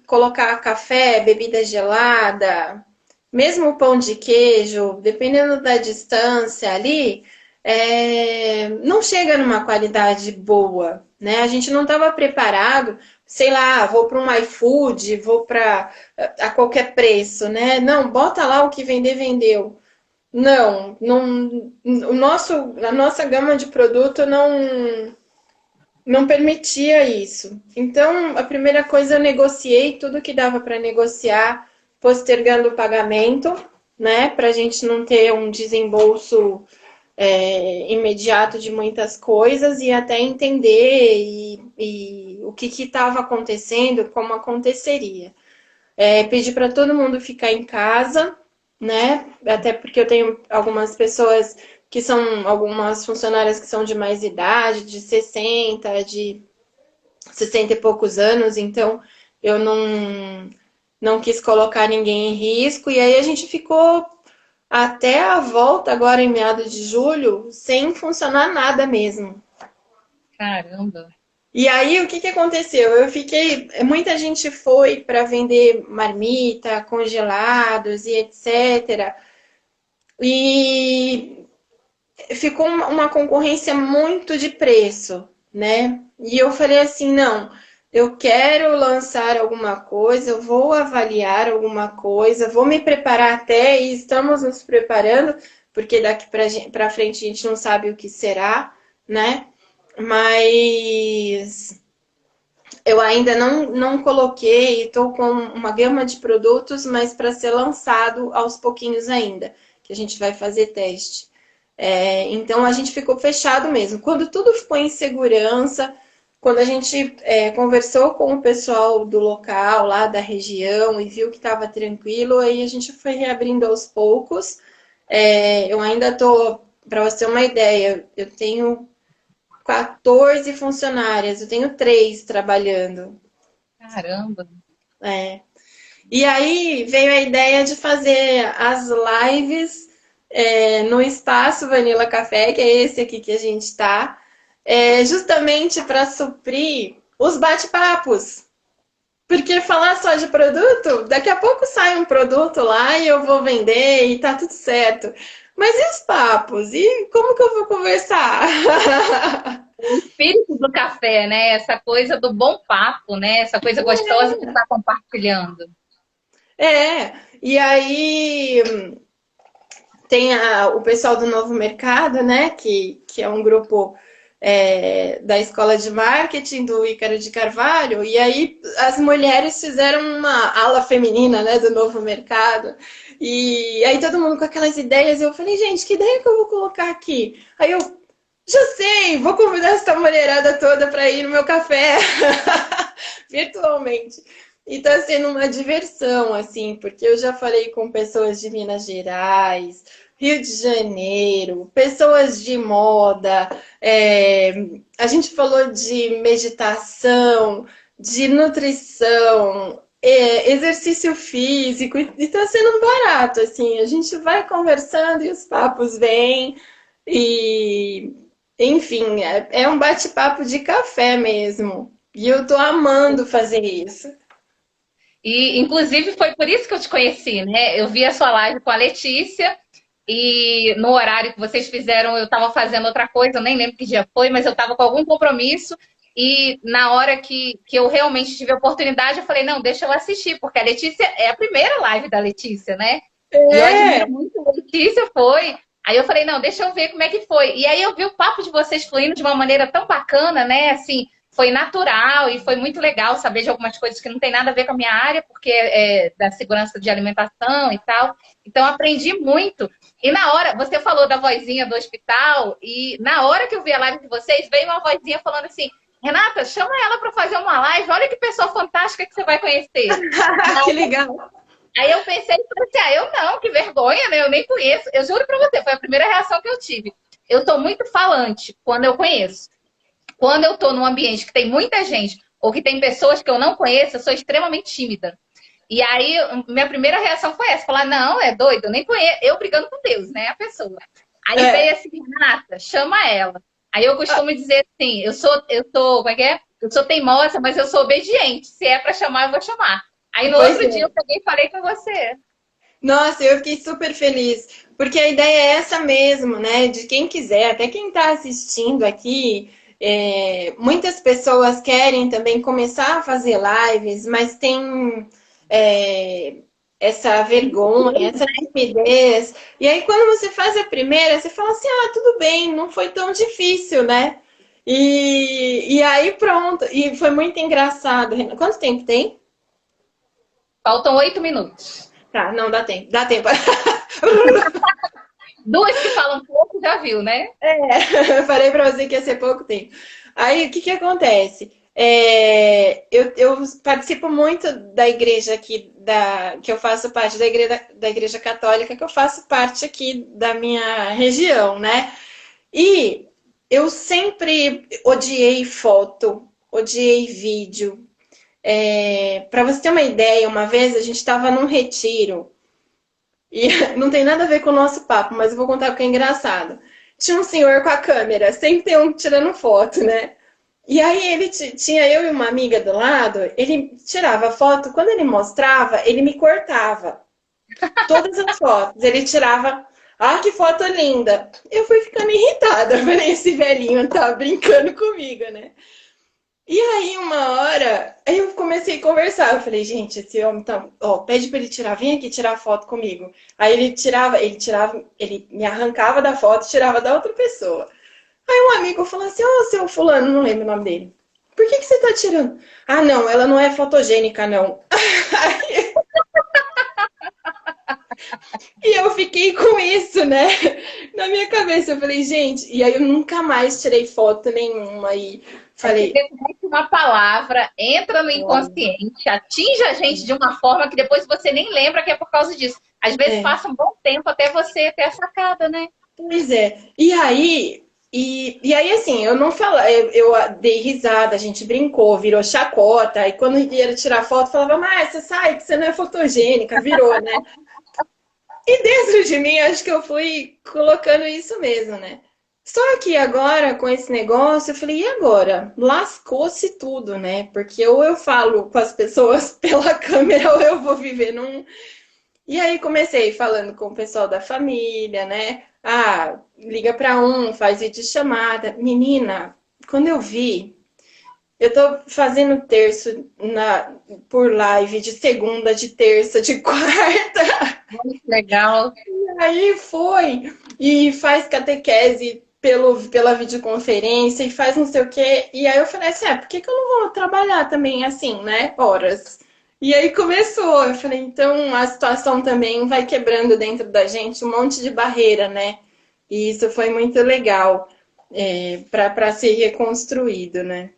colocar café, bebida gelada, mesmo o pão de queijo, dependendo da distância ali, não chega numa qualidade boa, né? A gente não estava preparado, sei lá, vou para um iFood, vou para a qualquer preço, né? Não, bota lá o que vender, vendeu. Não, a nossa gama de produto não permitia isso. Então, a primeira coisa, eu negociei tudo que dava para negociar, postergando o pagamento, né, para a gente não ter um desembolso imediato de muitas coisas e até entender e o que estava acontecendo, como aconteceria. Pedi para todo mundo ficar em casa, né? Até porque eu tenho algumas pessoas que são algumas funcionárias que são de mais idade, de 60, de 60 e poucos anos, então eu não quis colocar ninguém em risco. E aí a gente ficou até a volta, agora em meados de julho, sem funcionar nada mesmo. Caramba. E aí, o que que aconteceu? Eu fiquei. Muita gente foi para vender marmita, congelados e etc. E ficou uma concorrência muito de preço, né? E eu falei assim: não, eu quero lançar alguma coisa, eu vou avaliar alguma coisa, vou me preparar até, e estamos nos preparando, porque daqui para frente a gente não sabe o que será, né? Mas eu ainda não coloquei, estou com uma gama de produtos, mas para ser lançado aos pouquinhos ainda, que a gente vai fazer teste. Então a gente ficou fechado mesmo. Quando tudo ficou em segurança, quando a gente conversou com o pessoal do local, lá da região, e viu que estava tranquilo, aí a gente foi reabrindo aos poucos. Eu ainda estou, para você ter uma ideia, eu tenho 14 funcionárias, eu tenho 3 trabalhando. Caramba. É. E aí veio a ideia de fazer as lives no espaço Vanilla Café, que é esse aqui que a gente está, justamente para suprir os bate-papos. Porque falar só de produto, daqui a pouco sai um produto lá e eu vou vender e tá tudo certo. Mas e os papos? E como que eu vou conversar? O espírito do café, né? Essa coisa do bom papo, né? Essa coisa gostosa de estar compartilhando. E aí tem o pessoal do Novo Mercado, né? Que é um grupo da Escola de Marketing do Ícaro de Carvalho. E aí as mulheres fizeram uma ala feminina, né? Do Novo Mercado. E aí todo mundo com aquelas ideias. Eu falei, gente, que ideia que eu vou colocar aqui? Aí eu, já sei, vou convidar essa mulherada toda para ir no meu café. Virtualmente. E tá sendo uma diversão, assim, porque eu já falei com pessoas de Minas Gerais, Rio de Janeiro, pessoas de moda, a gente falou de meditação, de nutrição, exercício físico, e tá sendo um barato, assim, a gente vai conversando e os papos vêm, e enfim, é um bate-papo de café mesmo. E eu tô amando fazer isso. E, inclusive, foi por isso que eu te conheci, né? Eu vi a sua live com a Letícia e no horário que vocês fizeram, eu estava fazendo outra coisa, eu nem lembro que dia foi, mas eu estava com algum compromisso e na hora que eu realmente tive a oportunidade, eu falei, não, deixa eu assistir, porque a Letícia é a primeira live da Letícia, né? E eu É, admiro muito a Letícia, foi. Aí eu falei, não, deixa eu ver como é que foi. E aí eu vi o papo de vocês fluindo de uma maneira tão bacana, né? Assim, foi natural e foi muito legal saber de algumas coisas que não tem nada a ver com a minha área, porque é da segurança de alimentação e tal. Então aprendi muito. E na hora, você falou da vozinha do hospital, e na hora que eu vi a live de vocês, veio uma vozinha falando assim, Renata, chama ela para fazer uma live, olha que pessoa fantástica que você vai conhecer. que legal. Aí eu pensei e falei assim, eu não, que vergonha, né? Eu nem conheço. Eu juro pra você, foi a primeira reação que eu tive. Eu tô muito falante quando eu conheço. Quando eu tô num ambiente que tem muita gente ou que tem pessoas que eu não conheço, eu sou extremamente tímida. E aí, minha primeira reação foi essa, falar, não, é doido, eu nem conheço. Eu brigando com Deus, né? A pessoa. Aí veio assim, Renata, chama ela. Aí eu costumo dizer assim, como é que é? Eu sou teimosa, mas eu sou obediente. Se é pra chamar, eu vou chamar. Aí no outro dia eu peguei e falei com você. Nossa, eu fiquei super feliz, porque a ideia é essa mesmo, né? De quem quiser, até quem está assistindo aqui, muitas pessoas querem também começar a fazer lives, mas tem é, essa vergonha, essa timidez. E aí, quando você faz a primeira, você fala assim: ah, tudo bem, não foi tão difícil, né? E aí, pronto. E foi muito engraçado. Quanto tempo tem? Faltam 8 minutos. Tá, não dá tempo. Dá tempo. Duas que falam pouco, já viu, né? Eu falei pra você que ia ser pouco tempo. Aí, o que que acontece? Eu participo muito da igreja aqui, que eu faço parte da igreja católica, que eu faço parte aqui da minha região, né? E eu sempre odiei foto, odiei vídeo. Para você ter uma ideia, uma vez a gente estava num retiro, e não tem nada a ver com o nosso papo, mas eu vou contar porque é engraçado. Tinha um senhor com a câmera, sempre tem um tirando foto, né? E aí ele tinha eu e uma amiga do lado, ele tirava foto, quando ele mostrava, ele me cortava. Todas as fotos, ele tirava, ah, que foto linda. Eu fui ficando irritada, eu falei, esse velhinho tá brincando comigo, né? E aí, uma hora, aí eu comecei a conversar. Eu falei, gente, esse homem tá. Ó, pede pra ele tirar, vem aqui tirar foto comigo. Aí ele me arrancava da foto e tirava da outra pessoa. Aí um amigo falou assim: Ô, seu fulano, não lembro o nome dele. Por que que você tá tirando? Ah, não, ela não é fotogênica, não. E eu fiquei com isso, né? Na minha cabeça. Eu falei, gente, e aí eu nunca mais tirei foto nenhuma. E É que falei, depois que uma palavra entra no inconsciente, atinge a gente de uma forma que depois você nem lembra que é por causa disso. Às vezes é. passa um bom tempo até você ter a sacada, né? Pois é. E aí, assim, eu não falava, eu dei risada, a gente brincou, virou chacota. E quando ia tirar foto, falava, mas você sai, que você não é fotogênica, virou, né? E dentro de mim, acho que eu fui colocando isso mesmo, né? Só que agora, com esse negócio, eu falei, e agora? Lascou-se tudo, né? Porque ou eu falo com as pessoas pela câmera, ou eu vou viver num, e aí comecei falando com o pessoal da família, né? Ah, liga para um, faz videochamada. Menina, quando eu vi, eu tô fazendo terço por live de segunda, de terça, de quarta. Muito legal. Aí foi e faz catequese pela videoconferência e faz não sei o quê. E aí eu falei assim, por que que eu não vou trabalhar também assim, né? Horas. E aí começou, eu falei, então a situação também vai quebrando dentro da gente um monte de barreira, né? E isso foi muito legal para ser reconstruído, né?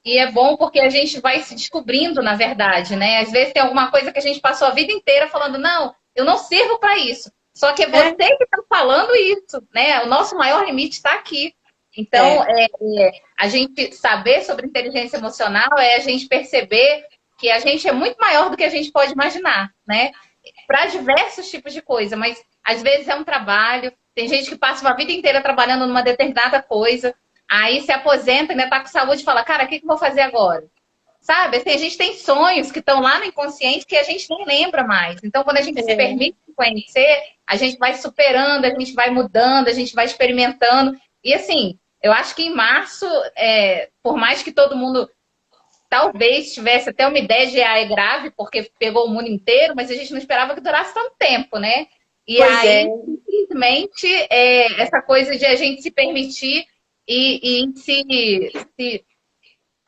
E é bom porque a gente vai se descobrindo, na verdade, né? Às vezes tem alguma coisa que a gente passou a vida inteira falando, não, eu não sirvo para isso. Só que é É, você que está falando isso, né? O nosso maior limite está aqui. Então, é, a gente saber sobre inteligência emocional é a gente perceber que a gente é muito maior do que a gente pode imaginar, né? Para diversos tipos de coisa, mas às vezes é um trabalho. Tem gente que passa uma vida inteira trabalhando numa determinada coisa, aí se aposenta, ainda está com saúde e fala, cara, o que que eu vou fazer agora? Sabe? Assim, a gente tem sonhos que estão lá no inconsciente que a gente nem lembra mais. Então, quando a gente se é, permite conhecer, a gente vai superando, a gente vai mudando, a gente vai experimentando. E assim, eu acho que em março, por mais que todo mundo talvez tivesse até uma ideia de é grave, porque pegou o mundo inteiro, mas a gente não esperava que durasse tanto tempo, né? E pois é, aí, simplesmente, essa coisa de a gente se permitir e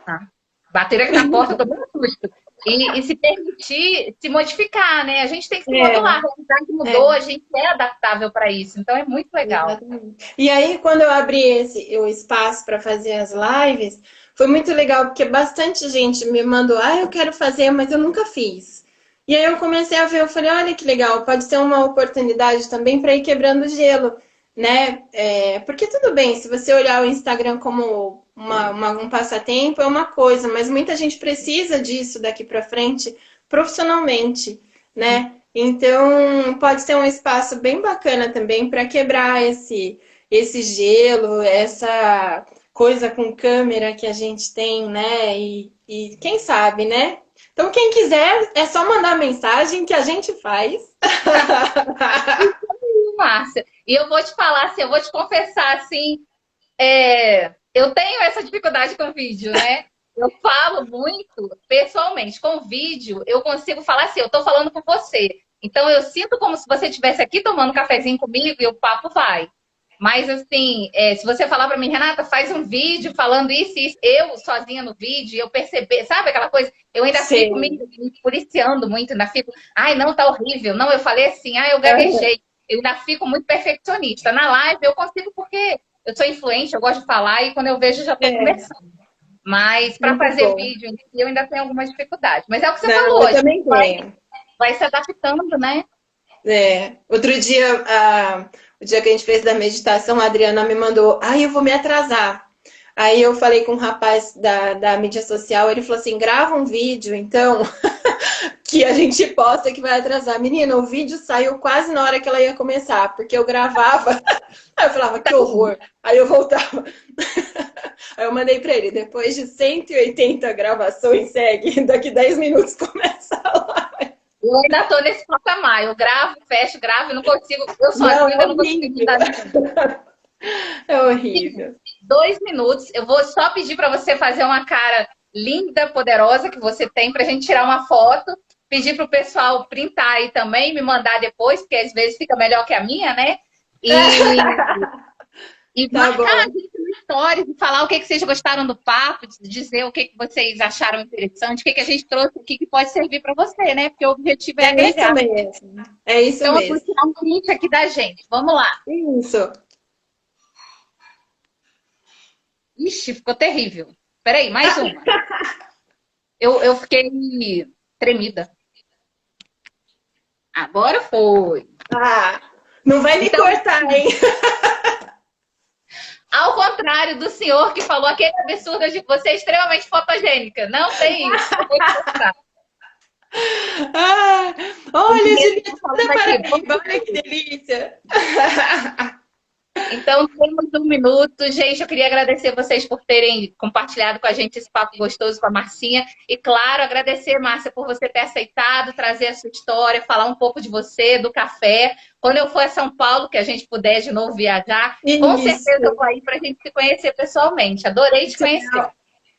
ah, bater aqui na porta, eu tô muito susto. E se permitir se modificar, né? A gente tem que se é, modular. A realidade mudou, é. a gente é adaptável para isso. Então é muito legal. Exatamente. E aí, quando eu abri o espaço para fazer as lives, foi muito legal, porque bastante gente me mandou, eu quero fazer, mas eu nunca fiz. E aí eu comecei a ver, eu falei, olha que legal, pode ser uma oportunidade também para ir quebrando o gelo, né? Porque tudo bem, se você olhar o Instagram como um passatempo, é uma coisa, mas muita gente precisa disso daqui para frente profissionalmente, né? Então, pode ser um espaço bem bacana também para quebrar esse gelo, essa coisa com câmera que a gente tem, né? E quem sabe, né? Então, quem quiser, é só mandar mensagem que a gente faz. Márcia, e eu vou te falar assim, eu vou te confessar assim, eu tenho essa dificuldade com vídeo, né? Eu falo muito pessoalmente. Com vídeo, eu consigo falar assim, eu tô falando com você. Então, eu sinto como se você estivesse aqui tomando um cafezinho comigo e o papo vai. Mas, assim, se você falar para mim, Renata, faz um vídeo falando isso e isso, eu sozinha no vídeo, eu perceber, sabe aquela coisa? Eu ainda fico Sei. me policiando muito, ainda fico, ai, não, tá horrível. Não, eu falei assim, eu gaguejei. eu ainda fico muito perfeccionista. Na live eu consigo porque eu sou influente, eu gosto de falar e quando eu vejo já estou É, conversando. Mas para muito fazer bom. vídeo em si, eu ainda tenho algumas dificuldades. Mas é o que você Não, falou eu hoje, também tenho. vai se adaptando, né? É. Outro dia, o dia que a gente fez da meditação, a Adriana me mandou, ai, eu vou me atrasar. Aí eu falei com um rapaz da mídia social, ele falou assim, grava um vídeo, então, que a gente posta que vai atrasar. Menina, o vídeo saiu quase na hora que ela ia começar, porque eu gravava, aí eu falava, que horror. Aí eu voltava. Aí eu mandei pra ele, depois de 180 gravações, segue, daqui 10 minutos começa a live. Eu ainda tô nesse patamar. Eu gravo, fecho, gravo e não consigo. Eu Não, é sozinha não consigo horrível. mudar nada. É horrível. 2 minutos. Eu vou só pedir para você fazer uma cara linda, poderosa que você tem para a gente tirar uma foto. Pedir para o pessoal printar aí também, me mandar depois, porque às vezes fica melhor que a minha, né? E, e Tá marcar a bom. gente no stories e falar o que vocês gostaram do papo, dizer o que vocês acharam interessante, o que a gente trouxe aqui que pode servir para você, né? Porque o objetivo é É isso agregar. mesmo. É isso Então, eu vou mesmo. tirar um print aqui da gente. Vamos lá. Isso. Ixi, ficou terrível. Peraí, mais uma. Eu fiquei tremida. Agora foi. Ah, não vai me Então, cortar, hein? ao contrário do senhor que falou aquele absurdo de você é extremamente fotogênica. Não tem isso. Eu vou te mostrar. Ah, O olha, dinheiro que Juliana, eu tô falando aqui. Paraíba, olha que delícia. Então, temos 1 minuto. Gente, eu queria agradecer vocês por terem compartilhado com a gente esse papo gostoso com a Marcinha. E, claro, agradecer, Márcia, por você ter aceitado trazer a sua história, falar um pouco de você, do café. Quando eu for a São Paulo, que a gente puder de novo viajar, com certeza eu Isso. vou aí para a gente se conhecer pessoalmente. Adorei te conhecer.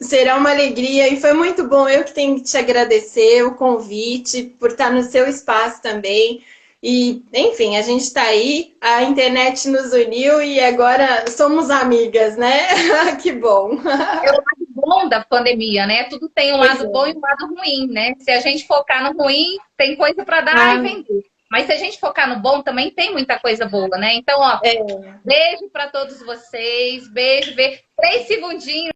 Será uma alegria e foi muito bom. Eu que tenho que te agradecer o convite por estar no seu espaço também. E, enfim, a gente está aí, a internet nos uniu e agora somos amigas, né? Que bom. É o lado bom da pandemia, né? Tudo tem um Pois lado é. bom e um lado ruim, né? Se a gente focar no ruim, tem coisa para dar e Ah, vender. Mas se a gente focar no bom, também tem muita coisa boa, né? Então, ó, é. beijo para todos vocês. Beijo, beijo. 3 segundinhos.